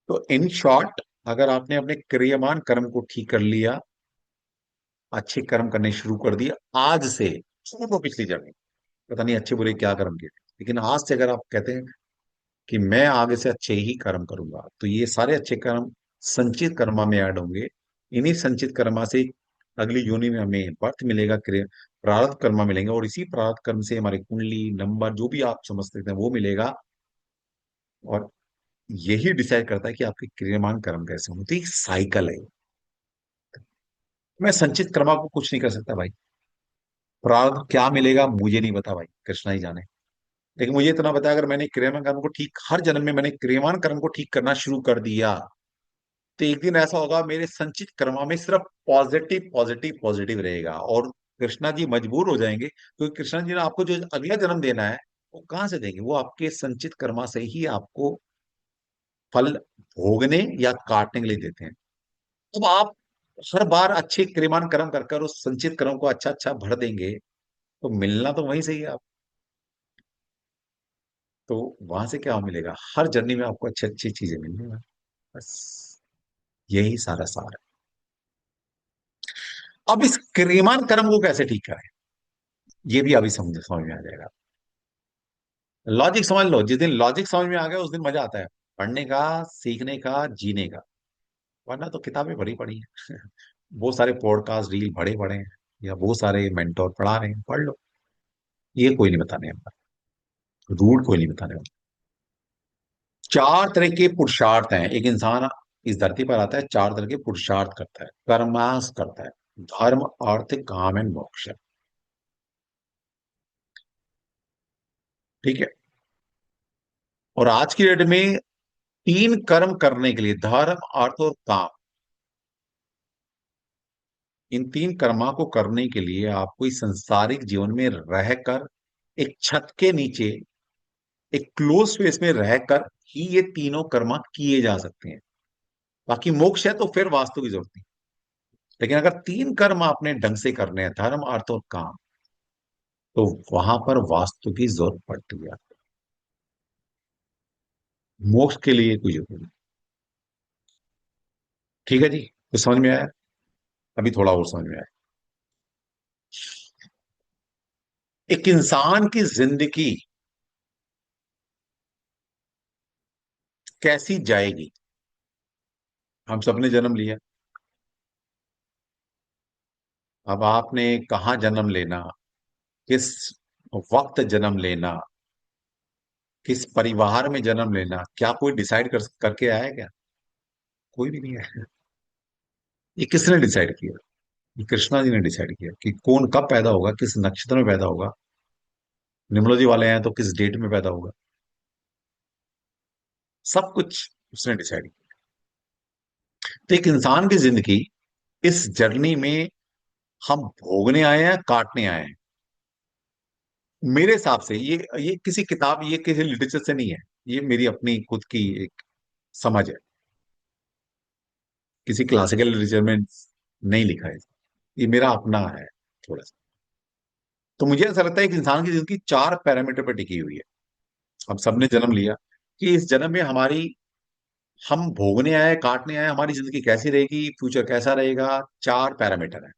तो इन शॉर्ट, अगर आपने अपने क्रियमान कर्म को ठीक कर लिया, अच्छे कर्म करने शुरू कर दिए आज से, छोड़ो पिछली जर्नी, पता नहीं अच्छे बुरे क्या कर्म किए, लेकिन आज से अगर आप कहते हैं कि मैं आगे से अच्छे ही कर्म करूंगा, तो ये सारे अच्छे कर्म संचित कर्मा में ऐड होंगे। इन्हीं संचित कर्मा से अगली योनि में हमें बर्थ मिलेगा, क्रिया प्रारब्ध कर्मा मिलेंगे, और इसी प्रारब्ध कर्म से हमारे कुंडली नंबर जो भी आप समझ सकते हैं वो मिलेगा। और यही डिसाइड करता है कि आपके क्रियमान कर्म कैसे होते हैं। एक साइकिल है। मैं संचित कर्मा को कुछ नहीं कर सकता भाई, प्रारब्ध क्या मिलेगा मुझे नहीं पता भाई, कृष्णा ही जाने। लेकिन मुझे इतना पता है, अगर मैंने क्रियमान कर्म को ठीक, हर जन्म में मैंने क्रियमान कर्म को ठीक करना शुरू कर दिया, तो एक दिन ऐसा होगा मेरे संचित कर्मा में सिर्फ पॉजिटिव पॉजिटिव पॉजिटिव रहेगा। और कृष्णा जी मजबूर हो जाएंगे, क्योंकि कृष्णा जी ने आपको जो अगला जन्म देना है वो कहां से देंगे? वो आपके संचित कर्मा से ही आपको फल भोगने या काटने के लिए देते हैं। अब आप हर बार अच्छे क्रियमान कर्म कर कर उस संचित कर्म को अच्छा अच्छा भर देंगे, तो मिलना तो वहीं से ही है आप। तो वहां से क्या मिलेगा? हर जर्नी में आपको अच्छी अच्छी चीजें मिलेंगी। बस यही सारा सार है। अब इस क्रियमान कर्म को कैसे ठीक करें, ये भी अभी समझ समझ में आ जाएगा। लॉजिक समझ लो, जिस दिन लॉजिक समझ में आ गया उस दिन मजा आता है पढ़ने का, सीखने का, जीने का। वरना तो किताबें भरी पड़ी हैं बहुत सारे पॉडकास्ट रील भरे पड़े हैं, या बहुत सारे मेंटोर पढ़ा रहे हैं, पढ़ लो। ये कोई नहीं बताने वाला, रूल कोई नहीं बताने वाला। चार तरह के पुरुषार्थ हैं। एक इंसान इस धरती पर आता है, चार तरह के पुरुषार्थ करता है, कर्मास करता है। धर्म, अर्थ, काम एंड मोक्ष। ठीक है। और आज की डेट में तीन कर्म करने के लिए, धर्म, अर्थ और काम, इन तीन कर्मा को करने के लिए आपको इस संसारिक जीवन में रहकर, एक छत के नीचे, एक क्लोज स्पेस में रहकर ही ये तीनों कर्मा किए जा सकते हैं। बाकी मोक्ष है तो फिर वास्तु की जरूरत नहीं। लेकिन अगर तीन कर्म आपने ढंग से करने हैं, धर्म, अर्थ और काम, तो वहां पर वास्तु की जरूरत पड़ती है। मोक्ष के लिए कोई जरूरत नहीं। ठीक है जी, तो समझ में आया? अभी थोड़ा और समझ में आया। एक इंसान की जिंदगी कैसी जाएगी? हम सबने जन्म लिया। अब आपने कहाँ जन्म लेना, किस वक्त जन्म लेना, किस परिवार में जन्म लेना, क्या कोई डिसाइड करके आया क्या? कोई भी नहीं है। ये किसने डिसाइड किया? ये कृष्णा जी ने डिसाइड किया कि कौन कब पैदा होगा, किस नक्षत्र में पैदा होगा। न्यूमरोलॉजी वाले हैं तो किस डेट में पैदा होगा, सब कुछ उसने डिसाइड किया। तो एक इंसान की जिंदगी, इस जर्नी में हम भोगने आए हैं, काटने आए हैं। मेरे हिसाब से ये किसी किताब, ये किसी लिटरेचर से नहीं है, ये मेरी अपनी खुद की एक समझ है। किसी क्लासिकल लिटरेचर में नहीं लिखा है, ये मेरा अपना है थोड़ा सा। तो मुझे ऐसा लगता है कि इंसान की जिंदगी चार पैरामीटर पर टिकी हुई है। हम सबने जन्म लिया, कि इस जन्म में हमारी, हम भोगने आए, काटने आए, हमारी जिंदगी कैसी रहेगी, फ्यूचर कैसा रहेगा। चार पैरामीटर है: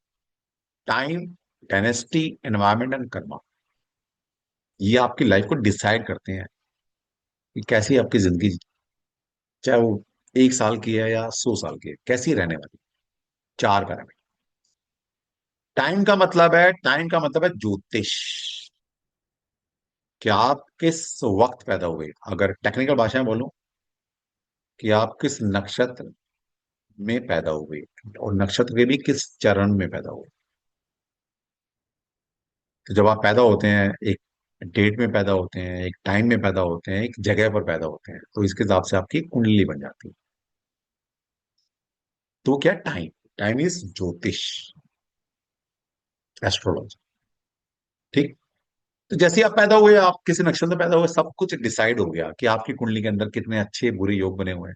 time, dynasty, environment and Karma. ये आपकी लाइफ को डिसाइड करते हैं कि कैसी आपकी जिंदगी, चाहे वो 1 साल की है या 100 साल की है, कैसी रहने वाली। चार पैरामीटर। टाइम का मतलब है ज्योतिष, कि आप किस वक्त पैदा हुए। अगर टेक्निकल भाषा में बोलूं, कि आप किस नक्षत्र में पैदा हुए, और नक्षत्र के भी किस चरण में पैदा हुए। तो जब आप पैदा होते हैं, एक डेट में पैदा होते हैं, एक टाइम में पैदा होते हैं, एक जगह पर पैदा होते हैं, तो इसके हिसाब से आपकी कुंडली बन जाती है। तो क्या टाइम? टाइम इज ज्योतिष, एस्ट्रोलॉजी। ठीक। तो जैसे ही आप पैदा हुए, आप किसी नक्षत्र में पैदा हुए, सब कुछ डिसाइड हो गया कि आपकी कुंडली के अंदर कितने अच्छे बुरे योग बने हुए हैं।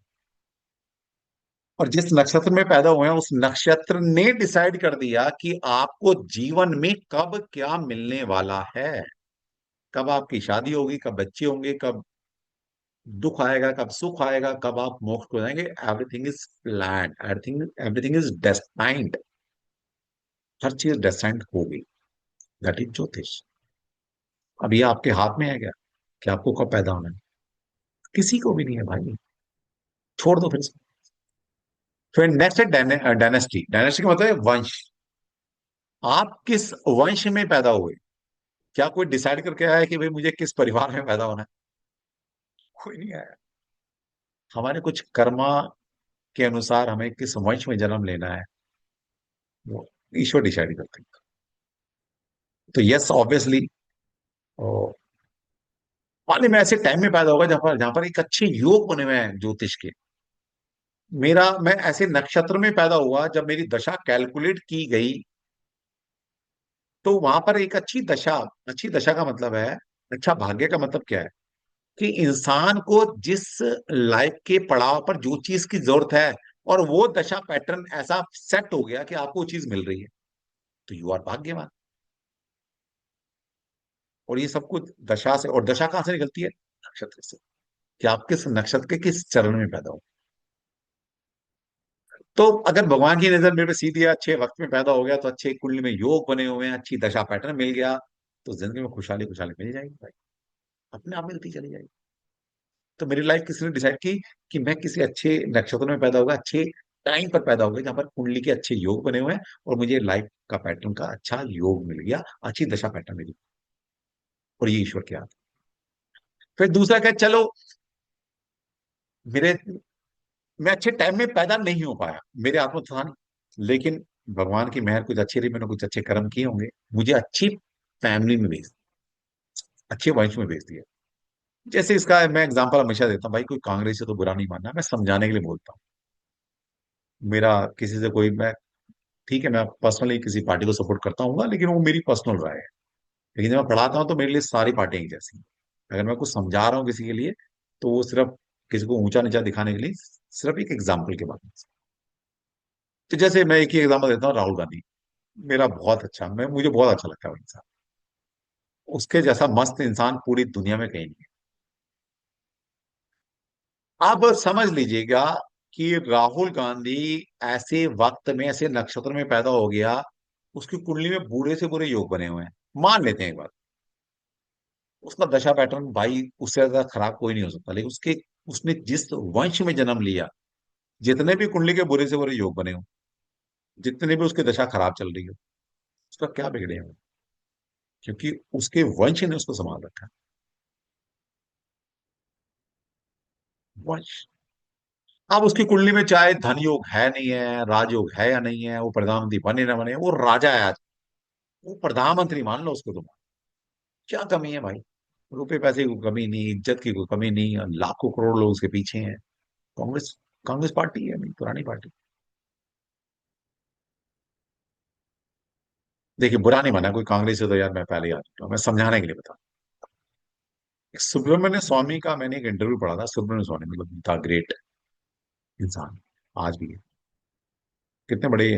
और जिस नक्षत्र में पैदा हुए हैं, उस नक्षत्र ने डिसाइड कर दिया कि आपको जीवन में कब क्या मिलने वाला है। कब आपकी शादी होगी, कब बच्चे होंगे, कब दुख आएगा, कब सुख आएगा, कब आप मोक्ष को जाएंगे। Everything is plan, everything everything is destined. हर चीज डेस्टाइंड होगी। दैट इज ज्योतिष। अब ये आपके हाथ में है क्या, कि आपको कब पैदा होना है? किसी को भी नहीं है भाई। छोड़ दो फिर इसको। फिर नेक्स्ट है डायनेस्टी। डायनेस्टी का मतलब है वंश। आप किस वंश में पैदा हुए? क्या कोई डिसाइड करके आया है कि भाई मुझे किस परिवार में पैदा होना है? कोई नहीं आया। हमारे कुछ कर्मा के अनुसार हमें किस वंश में जन्म लेना है, वो ईश्वर डिसाइड करते हैं। तो यस, ऑब्वियसली, मान ली मैं ऐसे टाइम में पैदा होगा जहां पर एक अच्छे योग बने हुए हैं ज्योतिष के। मैं ऐसे नक्षत्र में पैदा हुआ जब मेरी दशा कैलकुलेट की गई, तो वहां पर एक अच्छी दशा। अच्छी दशा का मतलब है, अच्छा भाग्य का मतलब क्या है, कि इंसान को जिस लाइफ के पड़ाव पर जो चीज की जरूरत है, और वो दशा पैटर्न ऐसा सेट हो गया कि आपको वो चीज मिल रही है, तो यू आर भाग्यवान। और ये सब कुछ दशा से, और दशा कहां से निकलती है? नक्षत्र से, कि आप किस नक्षत्र के किस चरण में पैदा हो। तो अगर भगवान की नजर मेरे पे सीधी है, अच्छे वक्त में पैदा हो गया, तो अच्छे कुंडली में योग बने हुए हैं, अच्छी दशा पैटर्न मिल गया, तो जिंदगी में खुशहाली खुशहाली मिल जाएगी भाई, अपने आप मिलती चली जाएगी। तो मेरी लाइफ किसी ने डिसाइड की कि मैं किसी अच्छे नक्षत्र में पैदा होगा, अच्छे टाइम पर पैदा होगा, जहां पर कुंडली के अच्छे योग बने हुए हैं, और मुझे लाइफ का पैटर्न का अच्छा योग मिल गया, अच्छी दशा पैटर्न मिली। और ये ईश्वर के हाथ। फिर दूसरा क्या, चलो मेरे मैं अच्छे टाइम में पैदा नहीं हो पाया, मेरे हाथ में था नहीं, लेकिन भगवान की मेहर कुछ अच्छी रही, मैंने कुछ अच्छे कर्म किए होंगे, मुझे अच्छी फैमिली में भेज, अच्छे वंश में भेज दिया। जैसे इसका मैं एग्जांपल हमेशा देता हूँ भाई, कोई कांग्रेस से तो बुरा नहीं मानना, मैं समझाने के लिए बोलता हूँ। मेरा किसी से कोई, मैं, ठीक है, मैं पर्सनली किसी पार्टी को सपोर्ट करता हूँ, लेकिन वो मेरी पर्सनल राय है। लेकिन जब मैं पढ़ाता हूँ तो मेरे लिए सारी पार्टियां एक जैसी हैं। अगर मैं कुछ समझा रहा हूँ किसी के लिए, तो वो सिर्फ किसी को ऊंचा नीचा दिखाने के लिए, सिर्फ एक एग्जाम्पल के माध्यम से। तो जैसे मैं एक ही एग्जाम्पल देता हूँ, राहुल गांधी। मेरा बहुत अच्छा, मैं मुझे बहुत अच्छा लगता है वो इंसान। उसके जैसा मस्त इंसान पूरी दुनिया में कहीं नहीं है। आप समझ लीजिएगा कि राहुल गांधी ऐसे वक्त में, ऐसे नक्षत्र में पैदा हो गया, उसकी कुंडली में बुरे से बुरे योग बने हुए हैं, मान लेते हैं एक बार। उसका दशा पैटर्न भाई उससे ज्यादा खराब कोई नहीं हो सकता, लेकिन उसके, उसने जिस वंश में जन्म लिया, जितने भी कुंडली के बुरे से बुरे योग बने हो, जितने भी उसकी दशा खराब चल रही हो, उसका क्या बिगड़े हो, क्योंकि उसके वंश ने उसको संभाल रखा है। वंश। अब उसकी कुंडली में चाहे धन योग है नहीं है, राजयोग है या नहीं है, वो प्रधानमंत्री बने ना बने, वो राजा है आज, वो प्रधानमंत्री मान लो उसको तुम। क्या कमी है भाई? रुपए पैसे की कोई कमी नहीं, इज्जत की कोई कमी नहीं, लाखों करोड़ लोग उसके पीछे हैं। कांग्रेस, कांग्रेस पार्टी है, नहीं पुरानी पार्टी। देखिए बुरा नहीं माना कोई कांग्रेस से, तो यार मैं पहले ही आ चुका हूं, मैं समझाने के लिए बता। एक सुब्रमण्य स्वामी का मैंने एक इंटरव्यू पढ़ा था, सुब्रमण्य स्वामी मतलब द ग्रेट इंसान, आज भी है, कितने बड़े,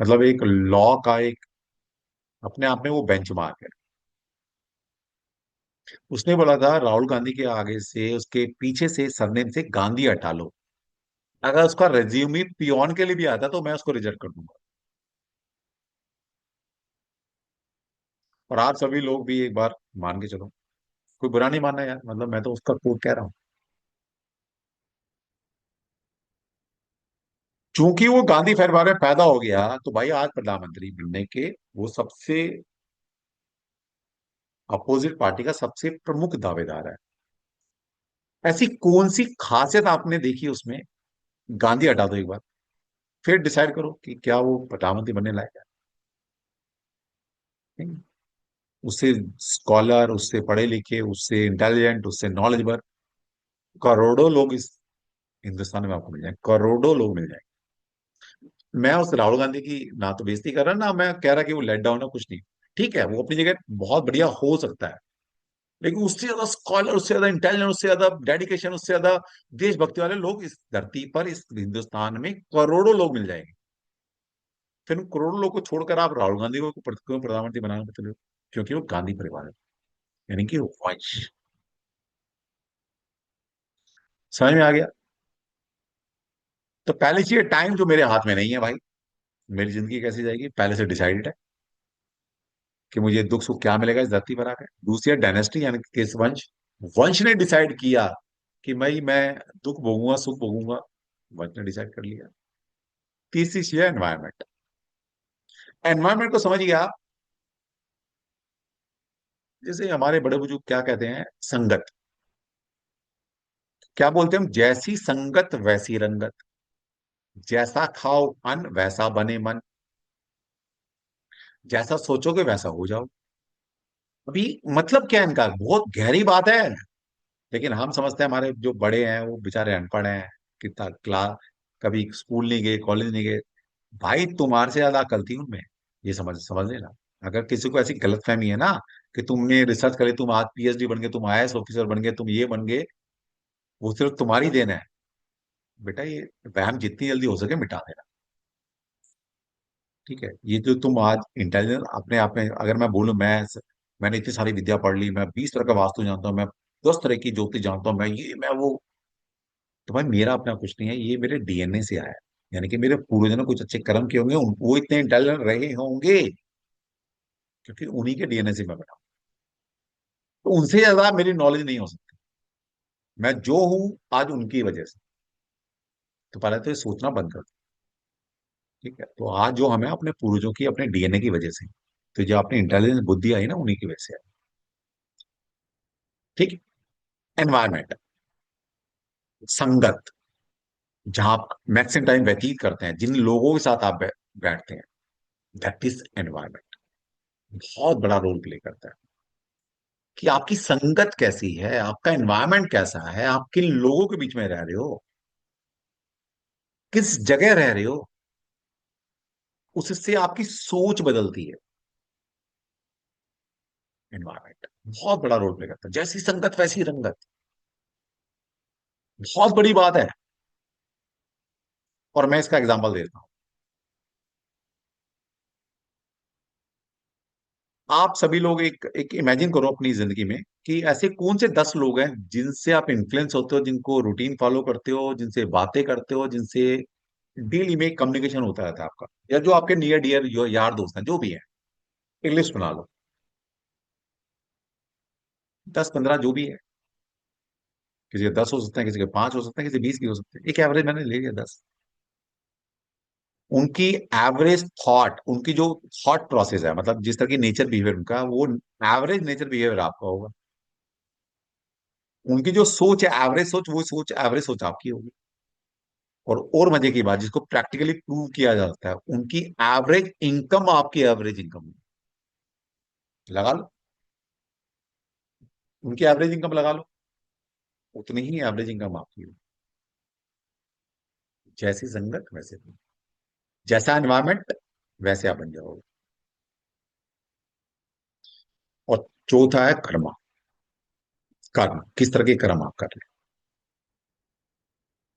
मतलब एक लॉ का एक अपने आप में वो बेंचमार्क है। उसने बोला था राहुल गांधी के आगे से, उसके पीछे से सरनेम से गांधी हटा लो, अगर उसका रेज्यूमे पियोन के लिए भी आता तो मैं उसको रिजेक्ट कर दूंगा। और आप सभी लोग भी एक बार मान के चलो, कोई बुरा नहीं मानना यार, मतलब मैं तो उसका कोट कह रहा हूँ। चूंकि वो गांधी परिवार में पैदा हो गया, तो भाई आज प्रधानमंत्री बनने के वो सबसे अपोजिट पार्टी का सबसे प्रमुख दावेदार है। ऐसी कौन सी खासियत आपने देखी उसमें? गांधी हटा दो एक बार, फिर डिसाइड करो कि क्या वो प्रधानमंत्री बनने लायक है। नहीं। उससे स्कॉलर, उससे पढ़े लिखे, उससे इंटेलिजेंट, उससे नॉलेजेबल करोड़ों लोग इस हिंदुस्तान में आपको मिल जाए, करोड़ों लोग मिल जाए। मैं उस राहुल गांधी की ना तो बेइज्जती कर रहा, ना मैं कह रहा कि वो लेट डाउन है, कुछ नहीं। ठीक है, वो अपनी जगह बहुत बढ़िया हो सकता है, लेकिन उससे ज्यादा स्कॉलर, उससे ज्यादा इंटेलिजेंट, उससे ज्यादा डेडिकेशन, उससे ज्यादा देशभक्ति वाले लोग इस धरती पर, इस हिंदुस्तान में करोड़ों लोग मिल जाएंगे। फिर उन करोड़ों लोग को छोड़कर आप राहुल गांधी को क्यों प्रधानमंत्री बनाना चाहते हो? क्योंकि वो गांधी परिवार है, यानी कि वंश। समझ में आ गया? तो पहली चीज, टाइम जो मेरे हाथ में नहीं है भाई, मेरी जिंदगी कैसी जाएगी पहले से डिसाइडेड है, कि मुझे दुख सुख क्या मिलेगा इस धरती पर आकर। दूसरी डायनेस्टी यानी कि किस वंश, वंश ने डिसाइड किया कि मैं दुख भोगूंगा सुख भोगूंगा, वंश ने डिसाइड कर लिया। तीसरी चीज है एनवायरमेंट। एनवायरमेंट को समझिए आप, जैसे हमारे बड़े बुजुर्ग क्या कहते हैं, संगत। क्या बोलते हैं हम? जैसी संगत वैसी रंगत, जैसा खाओ अन्न वैसा बने मन, जैसा सोचोगे वैसा हो जाओ। अभी मतलब क्या है इनका? बहुत गहरी बात है, लेकिन हम समझते हैं हमारे जो बड़े हैं वो बेचारे अनपढ़ हैं, कितना क्लास, कभी स्कूल नहीं गए, कॉलेज नहीं गए। भाई तुम्हारे से ज्यादा अकल थी उनमें, ये समझ लेना। अगर किसी को ऐसी गलतफहमी है ना कि तुमने रिसर्च करी, तुम आज पीएचडी बन गए, तुम आईएएस ऑफिसर बन गए, तुम ये बन गए, वो सिर्फ तुम्हारी देन है। बेटा ये वहम जितनी जल्दी हो सके मिटा देना। ठीक है, ये जो तुम आज इंटेलिजेंस अपने आप में, अगर मैं बोलूं मैंने इतनी सारी विद्या पढ़ ली, मैं 20 तरह का वास्तु जानता हूँ, मैं 10 तरह की ज्योतिष जानता हूँ, मैं ये मैं वो, तो भाई मेरा अपना कुछ नहीं है, ये मेरे डीएनए से आया है। यानी कि मेरे पूर्वजों ने कुछ अच्छे कर्म किए होंगे, वो इतने इंटेलिजेंट रहे होंगे, क्योंकि उन्हीं के डीएनए से मैं बना हूं। तो उनसे ज्यादा मेरी नॉलेज नहीं हो सकती। मैं जो हूं आज उनकी वजह से। तो पहले तो ये सोचना बंद कर दो। ठीक है, तो आज जो हमें अपने पूर्वजों की, अपने डीएनए की वजह से, तो जो अपनी इंटेलिजेंस बुद्धि आई ना, उन्हीं की वजह से आई। ठीक है। एनवायरमेंट, संगत, जहां आप मैक्सिमम टाइम व्यतीत करते हैं, जिन लोगों के साथ आप बैठते हैं, दैट इज एनवायरमेंट। बहुत बड़ा रोल प्ले करता है कि आपकी संगत कैसी है, आपका एनवायरमेंट कैसा है, आप किन लोगों के बीच में रह रहे हो, किस जगह रह रहे हो, उससे आपकी सोच बदलती है। एनवायरमेंट बहुत बड़ा रोल प्ले करता है, जैसी संगत वैसी रंगत, बहुत बड़ी बात है। और मैं इसका एग्जांपल देता हूं। आप सभी लोग एक एक इमेजिन करो अपनी जिंदगी में कि ऐसे कौन से 10 लोग हैं जिनसे आप इन्फ्लुएंस होते हो, जिनको रूटीन फॉलो करते हो, जिनसे बातें करते हो, जिनसे डेली में कम्युनिकेशन होता रहता है आपका, या जो आपके नियर डियर यार दोस्त हैं जो भी है, एक लिस्ट बना लो। 10-15 जो भी है, किसी के 10 हो सकते हैं, किसी के 5 हो सकते हैं, किसी 20 भी हो सकते हैं, एक एवरेज मैंने ले लिया 10। उनकी एवरेज थॉट, उनकी जो थॉट प्रोसेस है, मतलब जिस तरह की नेचर बिहेवियर उनका, वो एवरेज नेचर बिहेवियर आपका होगा। उनकी जो सोच है एवरेज सोच, वो सोच एवरेज सोच आपकी होगी। और मजे की बात, जिसको प्रैक्टिकली प्रूव किया जा सकता है, उनकी एवरेज इनकम आपकी एवरेज इनकम लगा लो, उनकी एवरेज इनकम लगा लो, उतनी ही एवरेज इनकम आपकी होगी। जैसी संगत वैसे तुम, जैसा एनवायरमेंट वैसे आप बन जाओगे। और चौथा है कर्मा। कर्म, किस तरह के कर्म आप कर रहे हैं।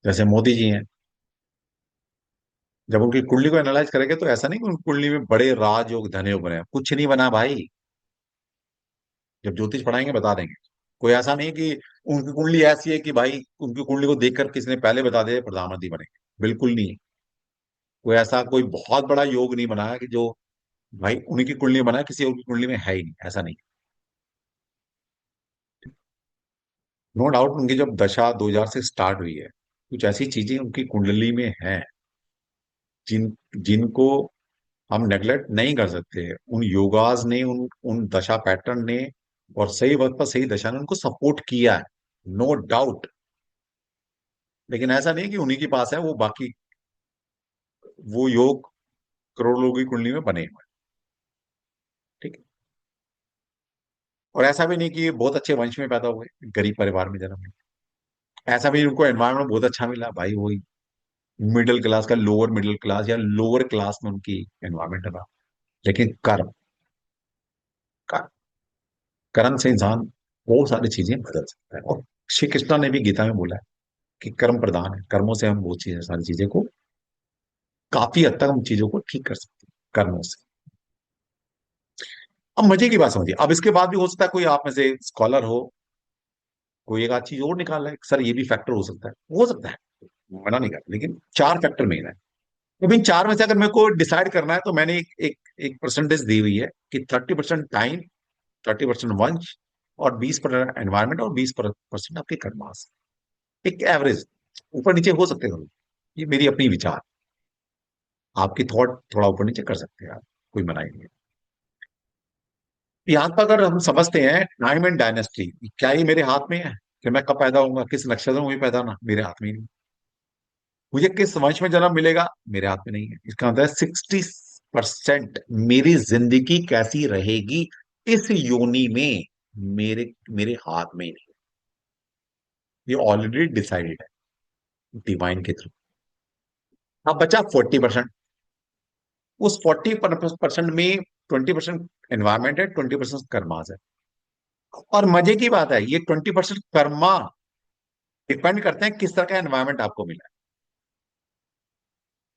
जैसे मोदी जी हैं, जब उनकी कुंडली को एनालाइज करेंगे तो ऐसा नहीं कि उनकी कुंडली में बड़े राजयोग धनयोग बने हैं। कुछ नहीं बना भाई। जब ज्योतिष पढ़ाएंगे बता देंगे। कोई ऐसा नहीं कि उनकी कुंडली ऐसी है कि भाई उनकी कुंडली को देखकर किसी ने पहले बता दिया प्रधानमंत्री बनेंगे, बिल्कुल नहीं। कोई ऐसा कोई बहुत बड़ा योग नहीं बना है कि जो भाई उन्हीं की कुंडली में बना है, किसी और की कुंडली में है ही नहीं, ऐसा नहीं। नो डाउट उनकी जब दशा 2000 से स्टार्ट हुई है, कुछ ऐसी चीजें उनकी कुंडली में हैं जिन जिनको हम नेग्लेक्ट नहीं कर सकते। उन योगाज ने, उन उन दशा पैटर्न ने और सही वक्त पर सही दशा ने उनको सपोर्ट किया है, नो डाउट। लेकिन ऐसा नहीं कि उन्हीं के पास है वो बाकी, वो योग करोड़ लोगों की कुंडली में बने हुए हैं। ठीक है। और ऐसा भी नहीं कि ये बहुत अच्छे वंश में पैदा हुए, गरीब परिवार में जन्म लिया। ऐसा भी उनको एनवायरमेंट बहुत अच्छा मिला भाई, वही मिडिल क्लास का लोअर मिडिल क्लास या लोअर क्लास में उनकी एनवायरमेंट रहा। लेकिन कर्म, कर्म कर्म से इंसान बहुत सारी चीजें बदल सकता है। और श्री कृष्णा ने भी गीता में बोला है कि कर्म प्रधान है, कर्मों से हम बहुत चीजें, सारी चीजें को काफी हद तक हम चीजों को ठीक कर सकते हैं कर्मों से। अब मजे की बात समझिए, अब इसके बाद भी हो सकता है कोई आप में से स्कॉलर हो, कोई एक आध चीज और निकाल रहा है, सर ये भी फैक्टर हो सकता है, हो सकता है, मना नहीं करता, लेकिन 4 फैक्टर मेन है। तो इन 4 में से अगर मेरे को डिसाइड करना है तो मैंने एक परसेंटेज दी हुई है कि 30% टाइम, 30% वंश, और 20% एनवायरमेंट, और 20% आपके कर्मास। एक एवरेज, ऊपर नीचे हो सकते हैं, ये मेरी अपनी विचार। आपकी थॉट थोड़ा ऊपर नीचे कर सकते हैं आप, कोई मना ही नहीं है। यहाँ पर अगर हम समझते हैं टाइम एंड डायनेस्टी, क्या ये मेरे हाथ में है कि मैं कब पैदा होऊंगा, किस नक्षत्र में भी पैदा होना, मेरे हाथ में ही नहीं। मुझे किस वंश में जन्म मिलेगा, मेरे हाथ में नहीं है। इसका मतलब है 60% मेरी जिंदगी कैसी रहेगी इस योनि में, मेरे मेरे हाथ में ही नहीं। ये ऑलरेडी डिसाइडेड है डिवाइन के थ्रू। अब बचा 40%। उस 40% में 20% एनवायरमेंट है, 20% कर्मास है। और मजे की बात है, ये 20% कर्मा डिपेंड करते हैं किस तरह का एनवायरमेंट आपको मिला है।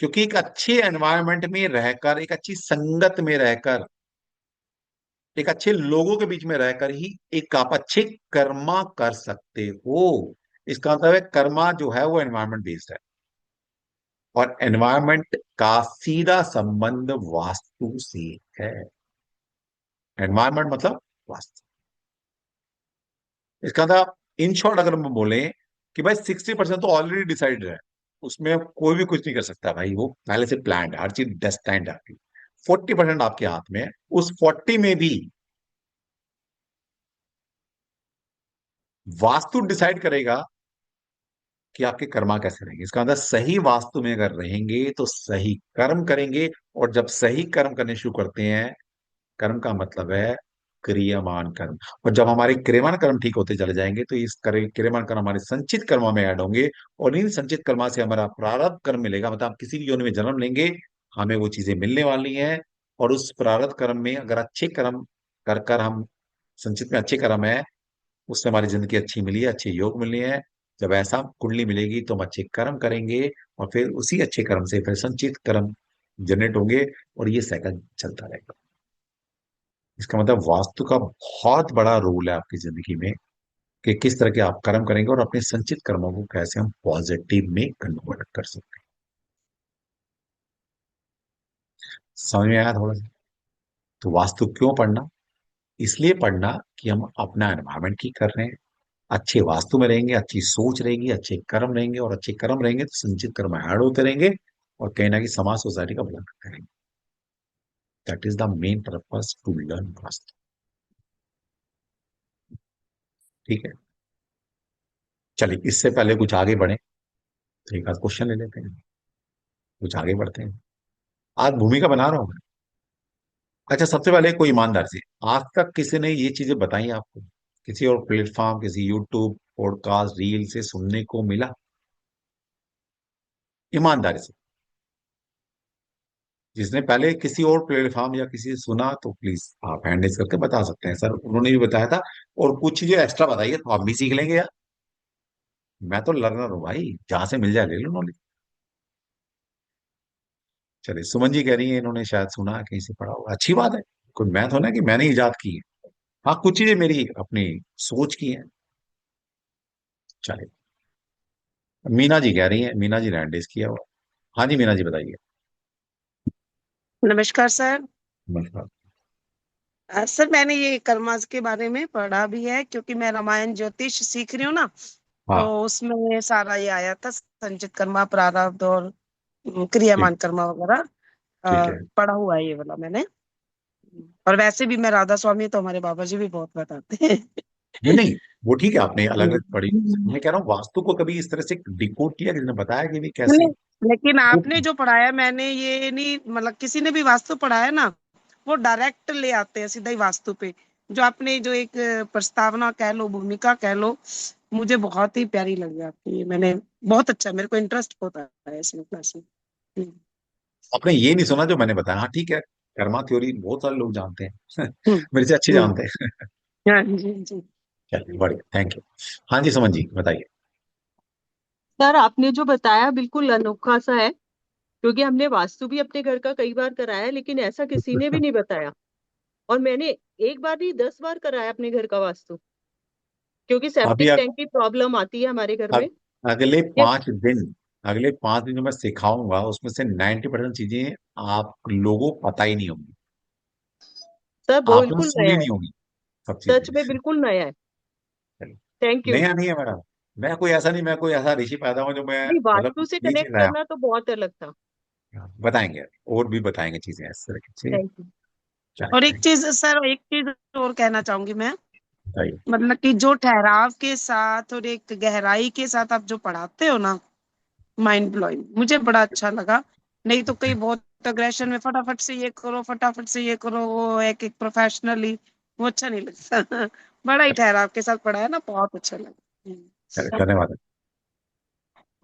क्योंकि एक अच्छे एनवायरमेंट में रहकर, एक अच्छी संगत में रहकर, एक अच्छे लोगों के बीच में रहकर ही एक आप अच्छे कर्मा कर सकते हो। इसका मतलब है कर्मा जो है वो एनवायरमेंट बेस्ड है, और एनवायरमेंट का सीधा संबंध वास्तु से है। एनवायरमेंट मतलब वास्तु। इसका मतलब इन शॉर्ट अगर हम बोले कि भाई 60% तो ऑलरेडी डिसाइडेड है, उसमें कोई भी कुछ नहीं कर सकता भाई, वो पहले से प्लान है, हर चीज डेस्टाइन्ड है आपकी। 40% आपके हाथ में है। उस 40 में भी वास्तु डिसाइड करेगा कि आपके कर्मा कैसे रहेंगे। इसका मतलब सही वास्तु में अगर रहेंगे तो सही कर्म करेंगे, और जब सही कर्म करने शुरू करते हैं, कर्म का मतलब है क्रियमान कर्म, और जब हमारे क्रियमान कर्म ठीक होते चले जाएंगे तो इस क्रियमान कर्म हमारे संचित कर्मों में ऐड होंगे, और इन संचित कर्मा से हमारा प्रारब्ध कर्म मिलेगा। मतलब आप किसी भी योनि में जन्म लेंगे, हमें वो चीजें मिलने वाली हैं। और उस प्रारब्ध कर्म में अगर अच्छे कर्म कर कर हम, संचित में अच्छे कर्म है, उससे हमारी जिंदगी अच्छी मिली है, अच्छे योग मिले हैं। जब ऐसा कुंडली मिलेगी तो हम अच्छे कर्म करेंगे, और फिर उसी अच्छे कर्म से फिर संचित कर्म जनरेट होंगे, और ये साइकिल चलता रहेगा। इसका मतलब वास्तु का बहुत बड़ा रोल है आपकी जिंदगी में, कि किस तरह के आप कर्म करेंगे और अपने संचित कर्मों को कैसे हम पॉजिटिव में कन्वर्ट कर सकते हैं। समझ में आया थोड़ा सा? तो वास्तु क्यों पढ़ना? इसलिए पढ़ना कि हम अपना एनवायरमेंट ठीक कर रहे हैं। अच्छे वास्तु में रहेंगे, अच्छी सोच रहेगी, अच्छे कर्म रहेंगे, और अच्छे कर्म रहेंगे तो संचित कर्म ऐड होते रहेंगे, और कहीं ना कहीं समाज सोसाइटी का भला करते रहेंगे। That is the main purpose to learn vastu. ठीक है, चलिए इससे पहले कुछ आगे बढ़े तो एक आध क्वेश्चन ले लेते हैं, कुछ आगे बढ़ते हैं। आज भूमिका बना रहा हूं मैं। अच्छा, सबसे पहले कोई ईमानदार से, आज तक किसी ने ये चीजें बताई आपको, किसी और प्लेटफॉर्म, किसी यूट्यूब पॉडकास्ट रील से सुनने को मिला? ईमानदारी से, जिसने पहले किसी और प्लेटफॉर्म या किसी से सुना तो प्लीज आप हैंड रेज करके बता सकते हैं, सर उन्होंने भी बताया था, और कुछ चीजें एक्स्ट्रा बताइए तो आप भी सीख लेंगे यार। मैं तो लर्नर हूँ भाई, जहां से मिल जाए ले लो नॉलेज। चलिए, सुमन जी कह रही है इन्होंने शायद सुना है, कहीं से पढ़ा होगा, अच्छी बात है। कोई मैथ हो ना कि मैंने इजाद की है। हाँ, कुछ चीजें मेरी अपनी सोच की हैं। चलिए, मीना जी कह रही है, मीना जी ने हैंड रेज किया हुआ। हाँ जी, मीना जी बताइए। नमस्कार सर। नमस्कार। सर मैंने ये कर्मास के बारे में पढ़ा भी है, क्योंकि मैं रामायण ज्योतिष सीख रही हूँ ना, तो हाँ, उसमें सारा ये आया था, संचित कर्मा, प्रारब्ध और ठीक, क्रियामान कर्मा वगैरह। ठीक है। पढ़ा हुआ है ये वाला मैंने। और वैसे भी मैं राधा स्वामी, तो हमारे बाबा जी भी बहुत बताते हैं। नहीं नहीं, वो ठीक है, आपने अलग अलग पढ़ी। हम्म। मैं कह रहा हूँ वास्तु को कभी इस तरह से डिकोड किया, किसी ने बताया कि भी कैसे? नहीं, लेकिन आपने जो पढ़ाया, मैंने ये नहीं, मतलब किसी ने भी वास्तु पढ़ाया ना, वो डायरेक्ट ले आते हैं सीधा ही वास्तु पे। जो आपने जो एक प्रस्तावना कह लो, भूमिका कह लो, मुझे बहुत ही प्यारी लगी आपकी। ये मैंने बहुत अच्छा, मेरे को इंटरेस्ट होता है इसमें, क्लास में। हम्म। आपने ये नहीं सुना जो मैंने बताया? हाँ ठीक है, कर्मा थ्योरी बहुत सारे लोग जानते हैं। हम्म। मेरे से अच्छे हम्म। जानते हैं। हाँ जी जी। चलिए, बढ़िया, थैंक यू। हाँ जी, सुमन जी बताइए। सर आपने जो बताया बिल्कुल अनोखा सा है, क्योंकि हमने वास्तु भी अपने घर का कई बार कराया है, लेकिन ऐसा किसी ने भी नहीं बताया। और मैंने एक बार नहीं 10 बार कराया अपने घर का वास्तु, क्योंकि अभी सेप्टिक टैंक की प्रॉब्लम आती है हमारे घर में। अगले ये 5 दिन, अगले 5 दिन जो मैं सिखाऊंगा उसमें से 90% चीजें आप लोगों को पता ही नहीं होंगी, सर वो आपने बिल्कुल सुनी नया है, नहीं होगी सब सच में चीजें। बिल्कुल नया है। Thank you. नया नहीं है मैडम, मैं कोई ऐसा नहीं, मैं कोई ऐसा ऋषि पैदा हूँ जो मैं नहीं, मतलब वास्तु से ये चीज कनेक्ट लाया करना तो बहुत अलग था। हूँ। बताएंगे, और भी बताएंगे चीजें इस तरह की। चलिए, थैंक यू। और चलिए, एक चीज सर, एक चीज और कहना चाहूंगी मैं, बताइए। मतलब कि जो ठहराव के साथ और एक गहराई के साथ आप जो पढ़ाते हो ना, माइंड ब्लोइंग, मुझे बड़ा अच्छा लगा। नहीं तो कई बहुत अग्रेशन में फटाफट से ये करो, फटाफट से ये करो, वो एक एक प्रोफेशनली, वो अच्छा नहीं लगता। बड़ा ही ठहराव के साथ पढ़ा है ना, बहुत अच्छा लगा। चलिए, धन्यवाद।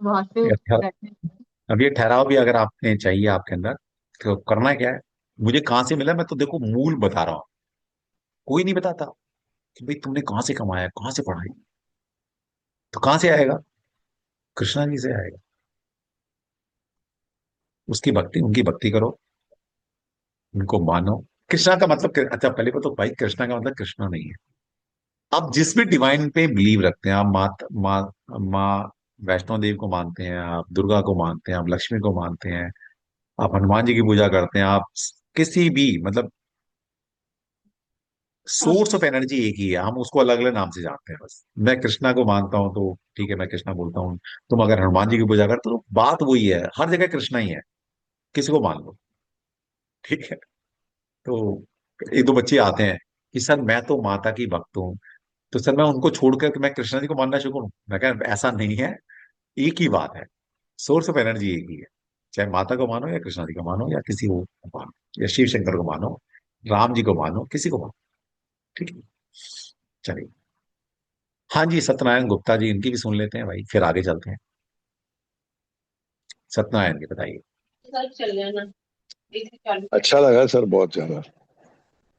वास्तु ये ठहर- अब ये ठहराव भी अगर आपने चाहिए आपके अंदर, तो करना क्या है? मुझे कहाँ से मिला, मैं तो देखो मूल बता रहा हूँ। कोई नहीं बताता कि भाई तुमने कहाँ से कमाया, कहाँ से पढ़ाई, तो कहाँ से आएगा? कृष्णा जी से आएगा। उसकी भक्ति, उनकी भक्ति करो, उनको मानो। कृष्णा का मतलब अच्छा, पहले को तो भाई कृष्णा का मतलब कृष्णा नहीं है। आप जिस भी डिवाइन पे बिलीव रखते हैं, आप माँ वैष्णो देवी को मानते हैं, आप दुर्गा को मानते हैं, आप लक्ष्मी को मानते हैं, आप हनुमान जी की पूजा करते हैं, आप किसी भी मतलब सोर्स ऑफ एनर्जी एक ही है, हम उसको अलग अलग नाम से जानते हैं बस। मैं कृष्णा को मानता हूं तो ठीक है, मैं कृष्णा बोलता हूँ। तुम अगर हनुमान जी की पूजा करते हो तो बात वही है, हर जगह कृष्णा ही है, किसी को मान लो। ठीक है। तो एक दो बच्चे आते हैं कि सर मैं तो माता की भक्त हूँ, तो सर मैं उनको छोड़कर के मैं कृष्णा जी को मानना शुरू करूं? मैं कह ऐसा नहीं है, एक ही बात है, सोर्स ऑफ एनर्जी एक ही है। चाहे माता को मानो या कृष्णा जी को मानो या किसी को मानो, या शिव शंकर को मानो, राम जी को मानो, किसी को मानो। ठीक है, चलिए। हाँ जी, सत्यनारायण गुप्ता जी, इनकी भी सुन लेते हैं भाई, फिर आगे चलते हैं। सत्यनारायण जी बताइए। अच्छा लगा सर, बहुत ज्यादा,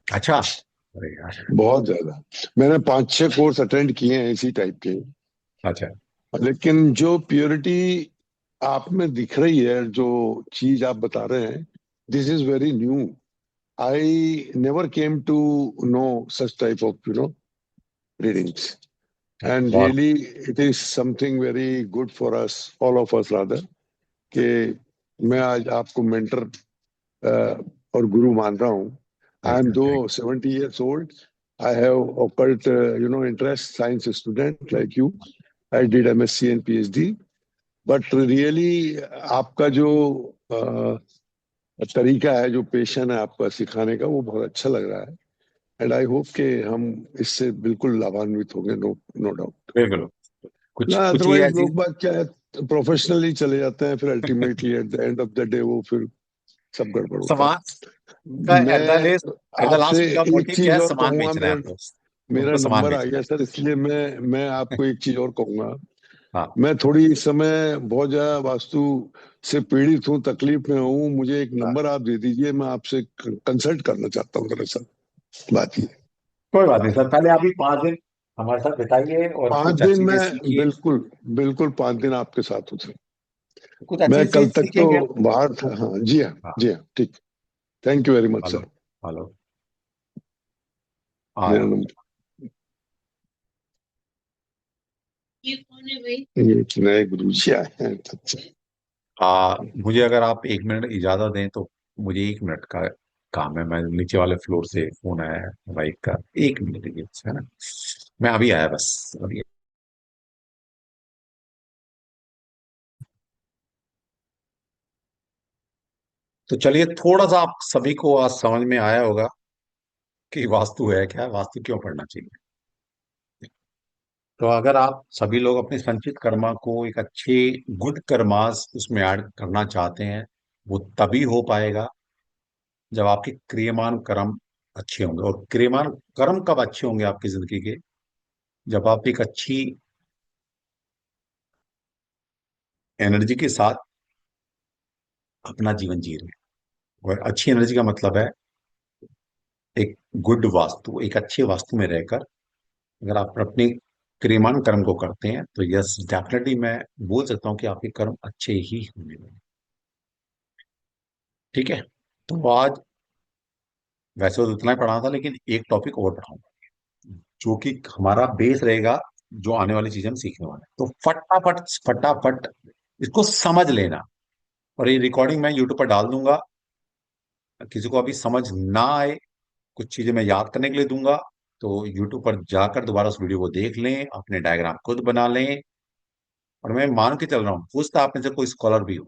अच्छा, अरे यार। बहुत ज्यादा। मैंने 5-6 कोर्स अटेंड किए हैं इसी टाइप के, अच्छा। लेकिन जो प्योरिटी आप में दिख रही है, जो चीज आप बता रहे हैं, this is very new. I never came to know such type of, readings. And बहुत really, it is something very good for us, all of us rather, कि मैं आज आपको मेंटर और गुरु मान रहा हूँ. I am though 70 years old. I have occult, interest, science student like you. I did MSc and PhD. But really, आपका जो तरीका है, जो पैशन है आपका सिखाने का, वो बहुत अच्छा लग रहा है. एंड आई होप कि हम इससे बिल्कुल लाभान्वित होंगे. No no doubt. बिल्कुल. कुछ ना कुछ ये अदरवाइज ऐसी लोग बात क्या है, प्रोफेशनली चले जाते हैं, फिर ultimately at the end of the day वो फिर सब गड़बड़ होता है. सामान का मैं एट द आपसे लास्ट उनका एक मोटिव क्या चीज है? और सामान कहूंगा. बेचना है मेरा आपको. मेरा उनको सामान नंबर आ बेचना गया सर, इसलिए मैं है. आपको एक चीज और कहूंगा. हाँ. मैं थोड़ी इस समय बहुत ज्यादा वास्तु से पीड़ित हूँ, तकलीफ में हूँ. मुझे एक हाँ. नंबर आप दे दीजिए, मैं आपसे कंसल्ट करना चाहता हूँ. दरअसल बात ये कोई बात नहीं सर, पहले अभी 5 दिन हमारे साथ बिताइए और 5 कुछ दिन अच्छी चीजें में सीखिए. बिल्कुल बिल्कुल 5 दिन आपके साथ हूँ सर. कुछ अच्छी मैं कल चीज तक तो सीखेंगे. बाहर था. हाँ जी, हाँ हाँ. जी, हाँ ठीक. Thank you very much hello. Sir. Hello. आ मेरा रहा हूँ. नंबर ये नए गुरु जी आए हैं. अच्छा. मुझे अगर आप 1 मिनट इजाजत दें तो मुझे 1 मिनट का काम है. मैं नीचे वाले फ्लोर से फोन आया है बाइक का. 1 मिनट दीजिए, है ना? मैं अभी आया, बस अभी. तो चलिए, थोड़ा सा आप सभी को आज समझ में आया होगा कि वास्तु है क्या, वास्तु क्यों पढ़ना चाहिए. तो अगर आप सभी लोग अपने संचित कर्मा को एक अच्छे गुड कर्मास उसमें ऐड करना चाहते हैं, वो तभी हो पाएगा जब आपके क्रियमान कर्म अच्छे होंगे. और क्रियमान कर्म कब अच्छे होंगे आपकी जिंदगी के? जब आप एक अच्छी एनर्जी के साथ अपना जीवन जी रहे हैं. और अच्छी एनर्जी का मतलब है एक गुड वास्तु, एक अच्छे वास्तु में रहकर अगर आप अपने क्रियमान कर्म को करते हैं तो यस डेफिनेटली मैं बोल सकता हूं कि आपके कर्म अच्छे ही होंगे. ठीक है. तो आज वैसे तो इतना ही पढ़ा था, लेकिन एक टॉपिक और पढ़ाऊंगा जो कि हमारा बेस रहेगा, जो आने वाली चीजें हम सीखने वाले हैं. तो फटाफट फटाफट इसको समझ लेना. और ये रिकॉर्डिंग मैं यूट्यूब पर डाल दूंगा. किसी को अभी समझ ना आए, कुछ चीजें मैं याद करने के लिए दूंगा, तो यूट्यूब पर जाकर दोबारा उस वीडियो को देख लें, अपने डायग्राम खुद बना लें. और मैं मान के चल रहा हूँ, हो सकता है आप में से कोई स्कॉलर भी हो,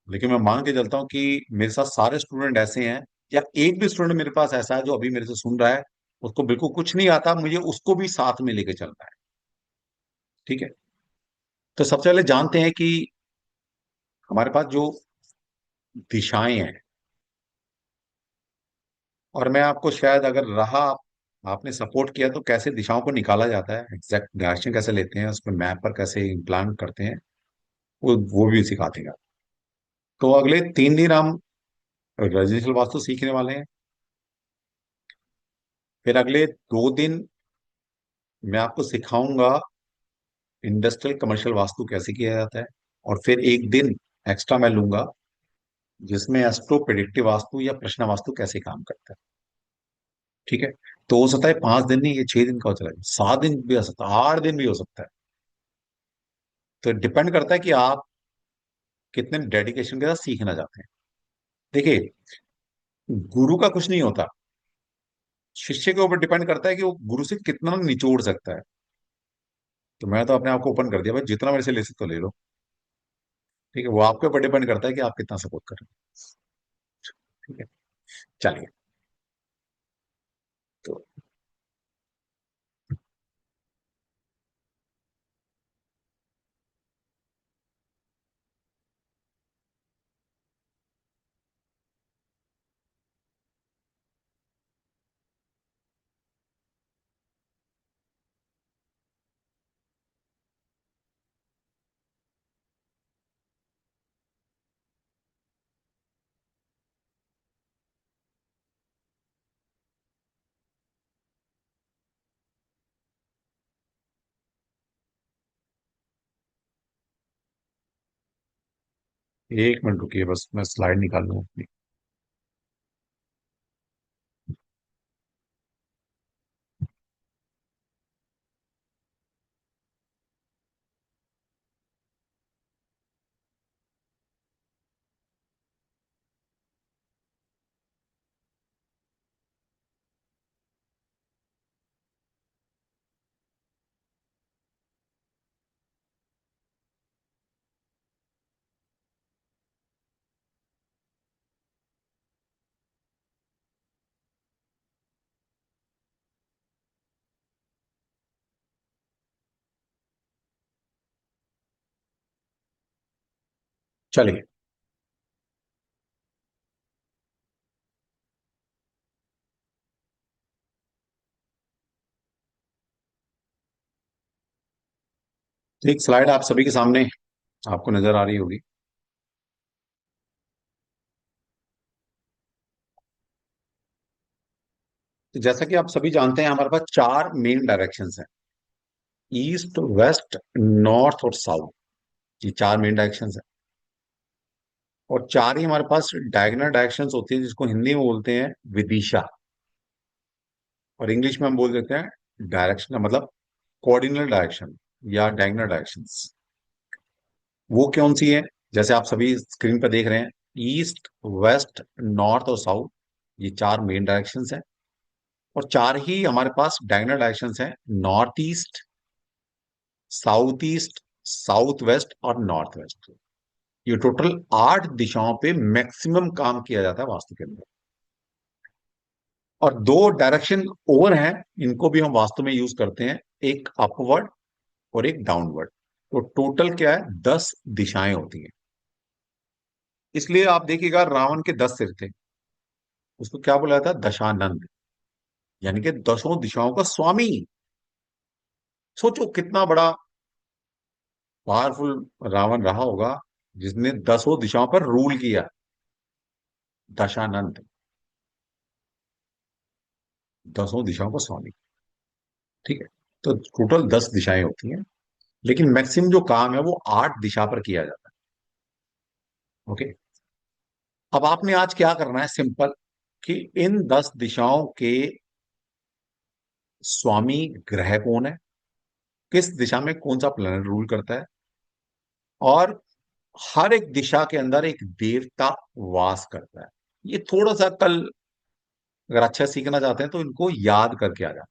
लेकिन मैं मान के चलता हूँ कि मेरे साथ सारे स्टूडेंट ऐसे हैं, या एक भी स्टूडेंट मेरे पास ऐसा है जो अभी मेरे से सुन रहा है, उसको बिल्कुल कुछ नहीं आता, मुझे उसको भी साथ में लेके चलना है. ठीक है. तो सबसे पहले जानते हैं कि हमारे पास जो दिशाएं हैं, और मैं आपको शायद अगर रहा, आपने सपोर्ट किया तो कैसे दिशाओं को निकाला जाता है, एग्जैक्ट डायरेक्शन कैसे लेते हैं, उसमें मैप पर कैसे इम्प्लांट करते हैं, वो भी सिखा देगा. तो अगले 3 दिन हम रेजिडेंशियल वास्तु सीखने वाले हैं. फिर अगले 2 दिन मैं आपको सिखाऊंगा इंडस्ट्रियल कमर्शियल वास्तु कैसे किया जाता है. और फिर एक दिन एक्स्ट्रा मैं लूंगा जिसमें एस्ट्रो प्रेडिक्टिव वास्तु या प्रश्न वास्तु कैसे काम करता है. ठीक है. तो हो सकता है 5 दिन नहीं, ये 6 दिन का हो चला जाए, 7 दिन भी हो सकता है, 8 दिन भी हो सकता है. तो डिपेंड करता है कि आप कितने डेडिकेशन के साथ सीखना चाहते हैं. देखिए, गुरु का कुछ नहीं होता, शिष्य के ऊपर डिपेंड करता है कि वो गुरु से कितना निचोड़ सकता है. तो मैं तो अपने आप को ओपन कर दिया भाई, जितना मेरे से ले सकते हो ले लो. ठीक है. वो आपके ऊपर डिपेंड करता है कि आप कितना सपोर्ट कर रहे हैं. ठीक है. चलिए. तो 1 मिनट रुकिए, बस मैं स्लाइड निकाल लूँ अपनी. चलिए। तो एक स्लाइड आप सभी के सामने आपको नजर आ रही होगी। तो जैसा कि आप सभी जानते हैं, हमारे पास चार मेन डायरेक्शंस हैं: ईस्ट, वेस्ट, नॉर्थ और साउथ। ये चार मेन डायरेक्शंस हैं, और चार ही हमारे पास डायगोनल डायरेक्शंस होती हैं, जिसको हिंदी में बोलते हैं विदिशा, और इंग्लिश में हम बोल देते हैं डायरेक्शन, मतलब कोऑर्डिनल डायरेक्शन या डायगोनल डायरेक्शंस। वो कौन सी है? जैसे आप सभी स्क्रीन पर देख रहे हैं, ईस्ट, वेस्ट, नॉर्थ और साउथ, ये चार मेन डायरेक्शंस हैं। और चार ही हमारे पास डायगोनल डायरेक्शंस हैं: north east, south east, south west और नॉर्थ वेस्ट। ये टोटल 8 दिशाओं पे मैक्सिमम काम किया जाता है वास्तु के अंदर। और दो डायरेक्शन और हैं, इनको भी हम वास्तु में यूज करते हैं, एक अपवर्ड और एक डाउनवर्ड। तो टोटल क्या है, 10 दिशाएं होती हैं। इसलिए आप देखिएगा, रावण के 10 सिर थे, उसको क्या बोला जाता है? दशानंद, यानी कि 10 दिशाओं का स्वामी। सोचो कितना बड़ा पावरफुल रावण रहा होगा, जिसने 10 दिशाओं पर रूल किया। दशानंद, 10 दिशाओं का स्वामी। ठीक है। तो टोटल 10 दिशाएं होती हैं, लेकिन मैक्सिमम जो काम है वो 8 दिशा पर किया जाता है। ओके। अब आपने आज क्या करना है, सिंपल, कि इन 10 दिशाओं के स्वामी ग्रह कौन है, किस दिशा में कौन सा प्लैनेट रूल करता है, और हर एक दिशा के अंदर एक देवता वास करता है। ये थोड़ा सा कल अगर अच्छा सीखना चाहते हैं तो इनको याद करके आ जाए।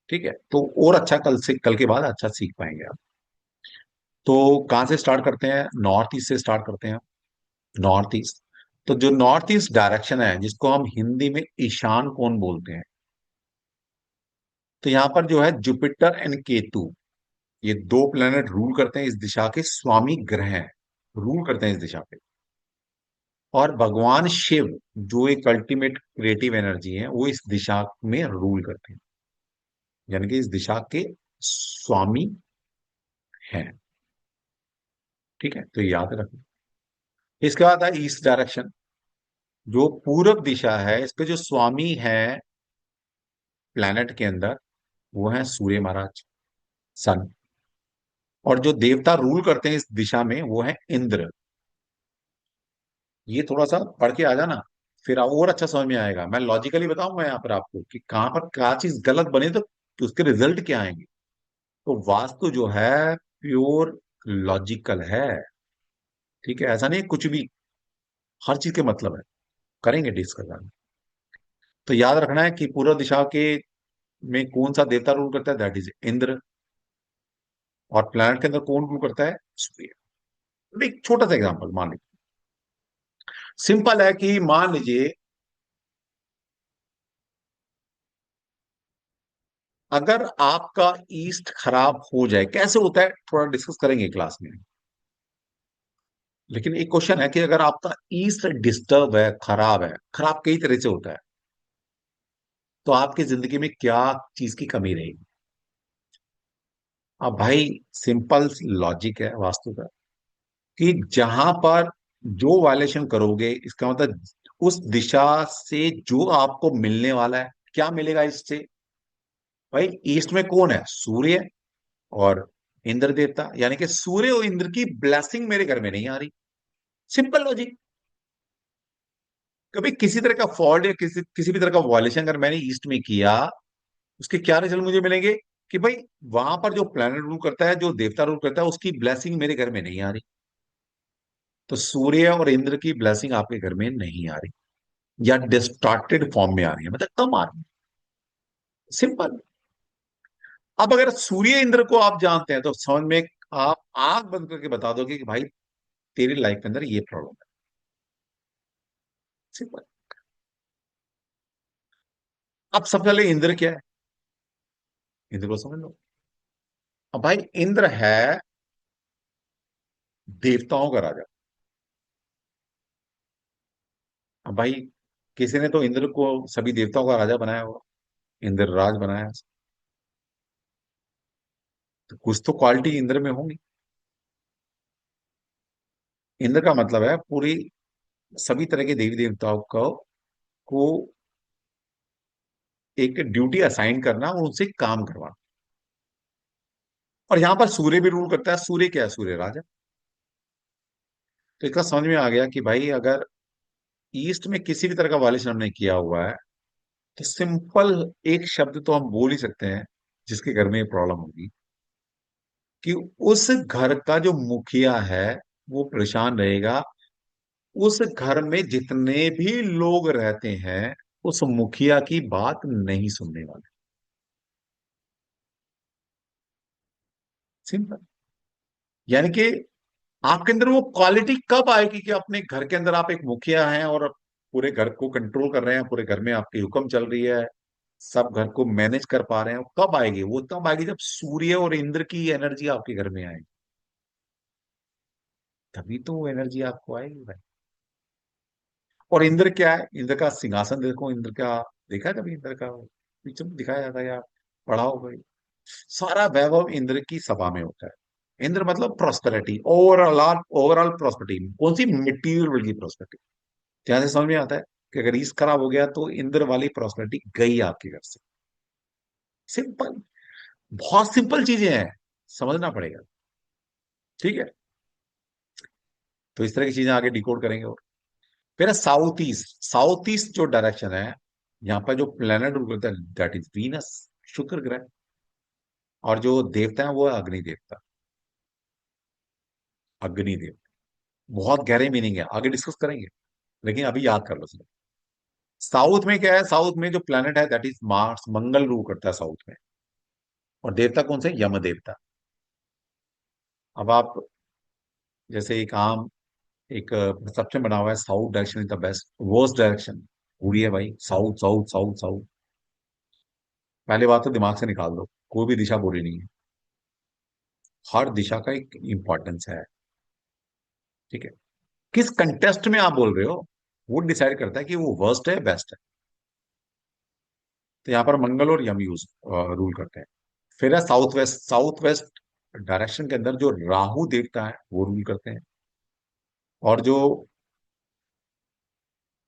ठीक है, तो और अच्छा कल से, कल के बाद अच्छा सीख पाएंगे आप। तो कहां से स्टार्ट करते हैं? नॉर्थ ईस्ट से स्टार्ट करते हैं। नॉर्थ ईस्ट, तो जो नॉर्थ ईस्ट डायरेक्शन है, जिसको हम हिंदी में ईशान कोण बोलते हैं, तो यहां पर जो है जुपिटर एंड केतु, ये दो प्लेनेट रूल करते हैं, इस दिशा के स्वामी ग्रह हैं, रूल करते हैं इस दिशा पे। और भगवान शिव, जो एक अल्टीमेट क्रिएटिव एनर्जी है, वो इस दिशा में रूल करते हैं, यानी कि इस दिशा के स्वामी हैं। ठीक है, तो याद रखना। इसके बाद है ईस्ट डायरेक्शन, जो पूरब दिशा है, इसके जो स्वामी है प्लैनेट के अंदर, वो है सूर्य महाराज, सन। और जो देवता रूल करते हैं इस दिशा में, वो है इंद्र। ये थोड़ा सा पढ़ के आ जाना, फिर और अच्छा समझ में आएगा। मैं लॉजिकली बताऊंगा यहाँ पर आपको कि कहाँ पर क्या चीज गलत बने तो उसके रिजल्ट क्या आएंगे। तो वास्तु जो है प्योर लॉजिकल है। ठीक है, ऐसा नहीं कुछ भी, हर चीज के मतलब है। करेंगे डिस्कस। तो याद रखना है कि पूर्व दिशा के में कौन सा देवता रूल करता है, दैट इज इंद्र। और प्लैनेट के अंदर कौन रूल करता है? सूर्य। तो एक छोटा सा एग्जांपल मान लीजिए, सिंपल है कि मान लीजिए अगर आपका ईस्ट खराब हो जाए, कैसे होता है थोड़ा डिस्कस करेंगे क्लास में। लेकिन एक क्वेश्चन है कि अगर आपका ईस्ट डिस्टर्ब है, खराब है, खराब कई तरह से होता है, तो आपकी जिंदगी में क्या चीज की कमी रहेगी? अब भाई, सिंपल लॉजिक है वास्तु का, कि जहां पर जो वायलेशन करोगे, इसका मतलब उस दिशा से जो आपको मिलने वाला है, क्या मिलेगा इससे? भाई, ईस्ट में कौन है? सूर्य और इंद्र देवता, यानी कि सूर्य और इंद्र की ब्लेसिंग मेरे घर में नहीं आ रही। Simple logic. कभी किसी तरह का फॉल्ट या किसी किसी भी तरह का वॉयलेशन अगर मैंने ईस्ट में किया, उसके क्या रिजल्ट मुझे मिलेंगे? कि भाई, वहां पर जो प्लैनेट रूल करता है, जो देवता रूल करता है, उसकी ब्लेसिंग मेरे घर में नहीं आ रही। तो सूर्य और इंद्र की ब्लेसिंग आपके घर में नहीं आ रही, या डिस्टॉर्टेड फॉर्म में आ रही है, मतलब कम आ रही है। सिंपल। अब अगर सूर्य इंद्र को आप जानते हैं, तो समझ में आप आंख बंद करके बता दोगे कि भाई तेरी लाइफ के अंदर ये प्रॉब्लम है। सिंपल। अब सबसे पहले इंद्र क्या है, इंद्र को समझ लो। अब भाई, इंद्र है देवताओं का राजा। अब भाई किसी ने तो इंद्र को सभी देवताओं का राजा बनाया होगा, इंद्र राज बनाया, तो कुछ तो क्वालिटी इंद्र में होंगी। इंद्र का मतलब है पूरी सभी तरह के देवी देवताओं को एक ड्यूटी असाइन करना और उनसे काम करवाना। और यहां पर सूर्य भी रूल करता है। सूर्य क्या है? सूर्य राजा। तो इसका समझ में आ गया कि भाई अगर ईस्ट में किसी भी तरह का वायलेशन हमने किया हुआ है, तो सिंपल एक शब्द तो हम बोल ही सकते हैं जिसके घर में ये प्रॉब्लम होगी, कि उस घर का जो मुखिया है वो परेशान रहेगा। उस घर में जितने भी लोग रहते हैं उस मुखिया की बात नहीं सुनने वाले। सिंपल। यानी कि आपके अंदर वो क्वालिटी कब आएगी कि अपने घर के अंदर आप एक मुखिया हैं और पूरे घर को कंट्रोल कर रहे हैं, पूरे घर में आपकी हुक्म चल रही है, सब घर को मैनेज कर पा रहे हैं। कब आएगी? वो तब आएगी जब सूर्य और इंद्र की एनर्जी आपके घर में आएगी, तभी तो वो एनर्जी आपको आएगी भाई। और इंद्र क्या है? इंद्र का सिंहासन देखो, इंद्र का देखा है कभी? इंद्र का पिक्चर में दिखाया जाता है या पढ़ा हो भाई? सारा वैभव इंद्र की सभा में होता है। इंद्र मतलब प्रॉस्पेरिटी, ओवरऑल ओवरऑल प्रॉस्पेरिटी। कौन सी? मटेरियल वर्ल्ड की प्रॉस्पेरिटी। ध्यान से समझ में आता है कि अगर ईस्ट खराब हो गया तो इंद्र वाली प्रॉस्पेरिटी गई आपके घर से। सिंपल। बहुत सिंपल चीजें हैं, समझना पड़ेगा। ठीक है, तो इस तरह की चीजें आगे डिकोड करेंगे। और फिर है साउथ ईस्ट। साउथ ईस्ट जो डायरेक्शन है, यहाँ पर जो प्लेनेट रूल करता है दैट इज वीनस, शुक्र ग्रह। और जो देवता है वो है अग्नि देवता। अग्नि देवता बहुत गहरे मीनिंग है, आगे डिस्कस करेंगे, लेकिन अभी याद कर लो सिर्फ। साउथ में क्या है? साउथ में जो प्लेनेट है that is Mars, Mangal rule करता है साउथ में। और देवता कौन से? यम देवता। अब आप जैसे एक आम एक परसेप्शन बना हुआ है, south direction is the best, worst direction पूरी है भाई, साउथ साउथ साउथ साउथ। पहले बात तो दिमाग से निकाल दो, कोई भी दिशा बुरी नहीं है, हर दिशा का एक इंपॉर्टेंस है। ठीक है, किस कंटेस्ट में आप बोल रहे हो वो डिसाइड करता है कि वो वर्स्ट है बेस्ट है। तो यहाँ पर मंगल और यम यूज रूल करते हैं। फिर है south west. South west direction के अंदर जो राहु देवता है वो रूल करते हैं। और जो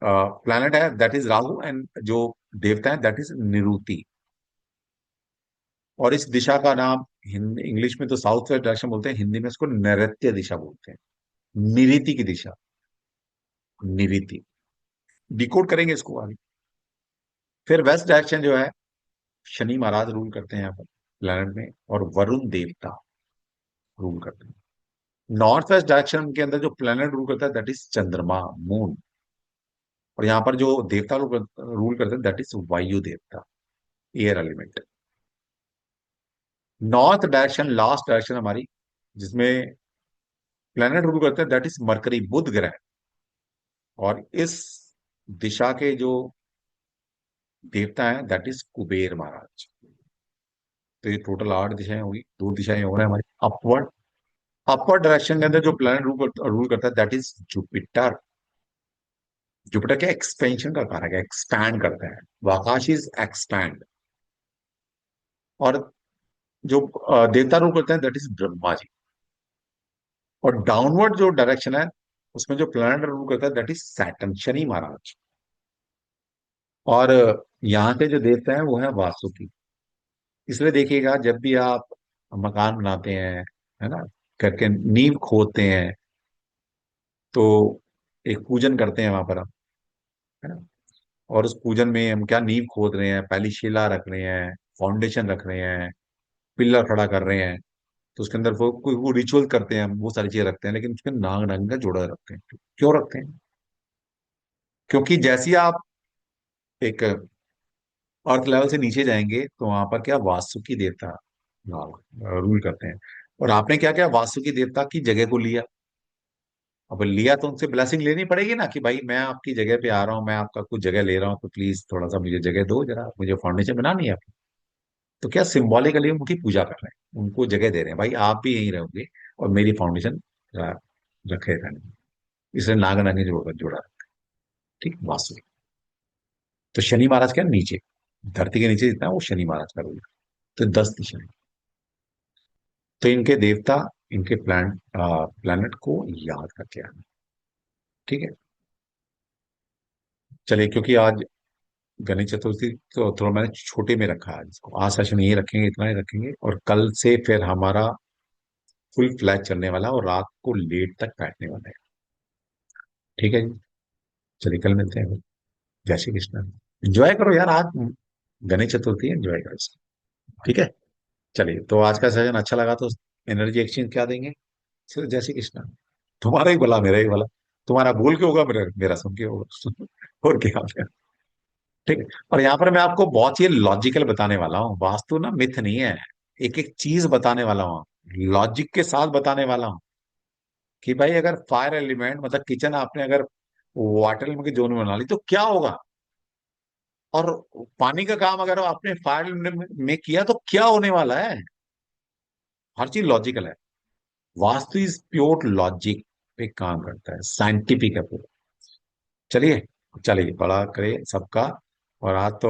प्लैनेट है दैट इज राहु, एंड जो देवता है दैट इज निरुति। और इस दिशा का नाम हिंदी इंग्लिश में तो साउथ वेस्ट डायरेक्शन बोलते हैं, हिंदी में इसको नैऋत्य दिशा बोलते हैं। निरीति की दिशा, निरीति। डिकोड करेंगे इसको आगे। फिर वेस्ट डायरेक्शन जो है, शनि महाराज रूल करते हैं यहाँ पर प्लैनेट में, और वरुण देवता रूल करते हैं। नॉर्थ वेस्ट डायरेक्शन के अंदर जो प्लैनेट रूल करता है दैट इज चंद्रमा, मून। और यहाँ पर जो देवता रूल करते हैं दैट इज वायु देवता, air element. North direction last direction हमारी, जिसमें प्लैनेट रूल करते हैं दैट इज मरकरी, बुध ग्रह। और इस दिशा के जो देवता है दैट इज कुबेर महाराज। तो ये टोटल 8 दिशाएं होगी, 2 दिशाएं हो रहा है हमारी अपवर्ड। अपवर्ड डायरेक्शन के अंदर जो प्लैनेट रूल करता है दैट इज जुपिटर। जुपिटर क्या? एक्सपेंशन का कारक है, एक्सपैंड करता है। वो आकाश इज एक्सपैंड। और जो देवता रूल करते हैं दैट इज ब्रह्मा जी। और डाउनवर्ड जो डायरेक्शन है उसमें जो प्लैनेट रूल करता है दैट इज सैटर्न, शनि महाराज। और यहाँ के जो देवता है वो है वासुकी। इसलिए देखिएगा जब भी आप मकान बनाते हैं, है ना, करके नींव खोदते हैं, तो एक पूजन करते हैं वहां पर हम, है ना। और उस पूजन में हम क्या नींव खोद रहे हैं, पहली शिला रख रहे हैं, फाउंडेशन रख रहे हैं, पिलर खड़ा कर रहे हैं। तो उसके अंदर वो रिचुअल करते हैं, हम वो सारी चीजें रखते हैं, लेकिन उसके नाग नागिन का जोड़ा रखते हैं। क्यों रखते हैं? क्योंकि जैसे ही आप एक अर्थ लेवल से नीचे जाएंगे तो वहां पर क्या, वासुकी देवता रूल करते हैं। और आपने क्या किया, वासुकी देवता की जगह को लिया। अब लिया तो उनसे ब्लेसिंग लेनी पड़ेगी ना, कि भाई मैं आपकी जगह पे आ रहा हूँ, मैं आपका कुछ जगह ले रहा हूँ, तो प्लीज थोड़ा सा मुझे जगह दो, जरा मुझे फाउंडेशन बनानी है। तो क्या सिंबॉलिकली उनकी पूजा कर रहे हैं, उनको जगह दे रहे हैं, भाई आप भी यहीं रहोगे और मेरी फाउंडेशन रखे रहने। इसलिए नाग नागिन जोड़ा जोड़ा। ठीक, वास्तु। तो शनि महाराज क्या नीचे, धरती के नीचे जितना है वो शनि महाराज का रूल है। तो 10 दिशाएं। तो इनके देवता, इनके प्लैनेट को याद करके आना। ठीक है, चलिए, क्योंकि आज गणेश चतुर्थी तो थोड़ा मैंने छोटे में रखा है इसको, आज सेशन यही रखेंगे, इतना ही रखेंगे, और कल से फिर हमारा फुल फ्लैश चलने वाला है और रात को लेट तक बैठने वाला है। ठीक है जी, चलिए कल मिलते हैं। जय श्री कृष्ण। एंजॉय करो यार, आज गणेश चतुर्थी है, एंजॉय करो इसको। ठीक है, चलिए, तो आज का सेशन अच्छा लगा तो एनर्जी एक्सचेंज क्या देंगे? सिर्फ जय श्री कृष्ण। तुम्हारा ही भला, मेरा ही भला। तुम्हारा बोल के होगा, मेरा मेरा सुन के होगा। और क्या। ठीक है, और यहाँ पर मैं आपको बहुत ही लॉजिकल बताने वाला हूँ, वास्तु ना मिथ नहीं है। एक एक चीज बताने वाला हूँ, लॉजिक के साथ बताने वाला हूँ कि भाई अगर फायर एलिमेंट मतलब किचन आपने अगर वाटर एलिमेंट की जोन में बना ली तो क्या होगा, और पानी का काम अगर आपने फायर एलिमेंट में किया तो क्या होने वाला है। हर चीज लॉजिकल है। वास्तु इज प्योर लॉजिक पे काम करता है, साइंटिफिक है पूरा। चलिए, चलिए, बड़ा करे सबका। और आज तो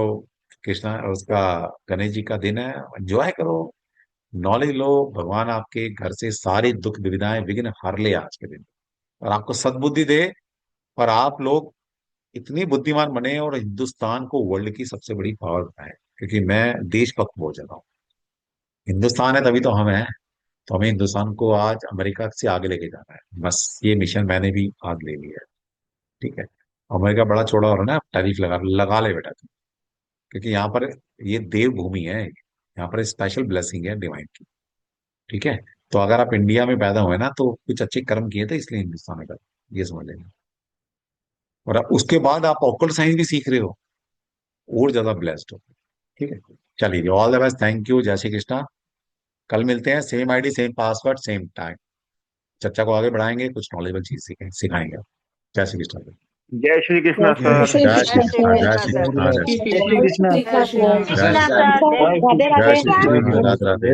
कृष्णा उसका गणेश जी का दिन है, एंजॉय करो, नॉलेज लो। भगवान आपके घर से सारी दुख दुविधाएं विघ्न हर ले आज के दिन, और आपको सद्बुद्धि दे, और आप लोग इतनी बुद्धिमान बने और हिंदुस्तान को वर्ल्ड की सबसे बड़ी पावर बनाए। क्योंकि मैं देशभक्त बहुत ज्यादा हूँ। हिंदुस्तान है तभी तो हम हैं। तो हमें हिंदुस्तान को आज अमेरिका से आगे लेके जाना है, बस ये मिशन मैंने भी आज ले लिया है। ठीक है, अमेरिका बड़ा चौड़ा हो रहा है ना, टैरिफ लगा लगा ले बेटा तुम। क्योंकि यहाँ पर ये देव भूमि है, यहाँ पर स्पेशल ब्लेसिंग है डिवाइन की। ठीक है, तो अगर आप इंडिया में पैदा हुए ना तो कुछ अच्छे कर्म किए थे, इसलिए हिंदुस्तान में पैदा, ये समझ लेना। और उसके बाद आप ऑक्युलट साइंस भी सीख रहे हो, और ज्यादा ब्लेस्ड हो। ठीक है, चलिए, all the best, thank you, जय श्री कृष्णा। कल मिलते हैं, same ID same password same time. चर्चा को आगे बढ़ाएंगे, कुछ नॉलेजेबल चीज सिखाएंगे। जय श्री कृष्णा। जय श्री कृष्ण जय सर। श्री जय श्री कृष्णा, जय कृष्ण श्री सर। कृष्णा, जय श्री कृष्णा, जय श्री कृष्ण। जय श्री कृष्णा, कृष्णा सर, जय श्री कृष्णा, राधे राधे।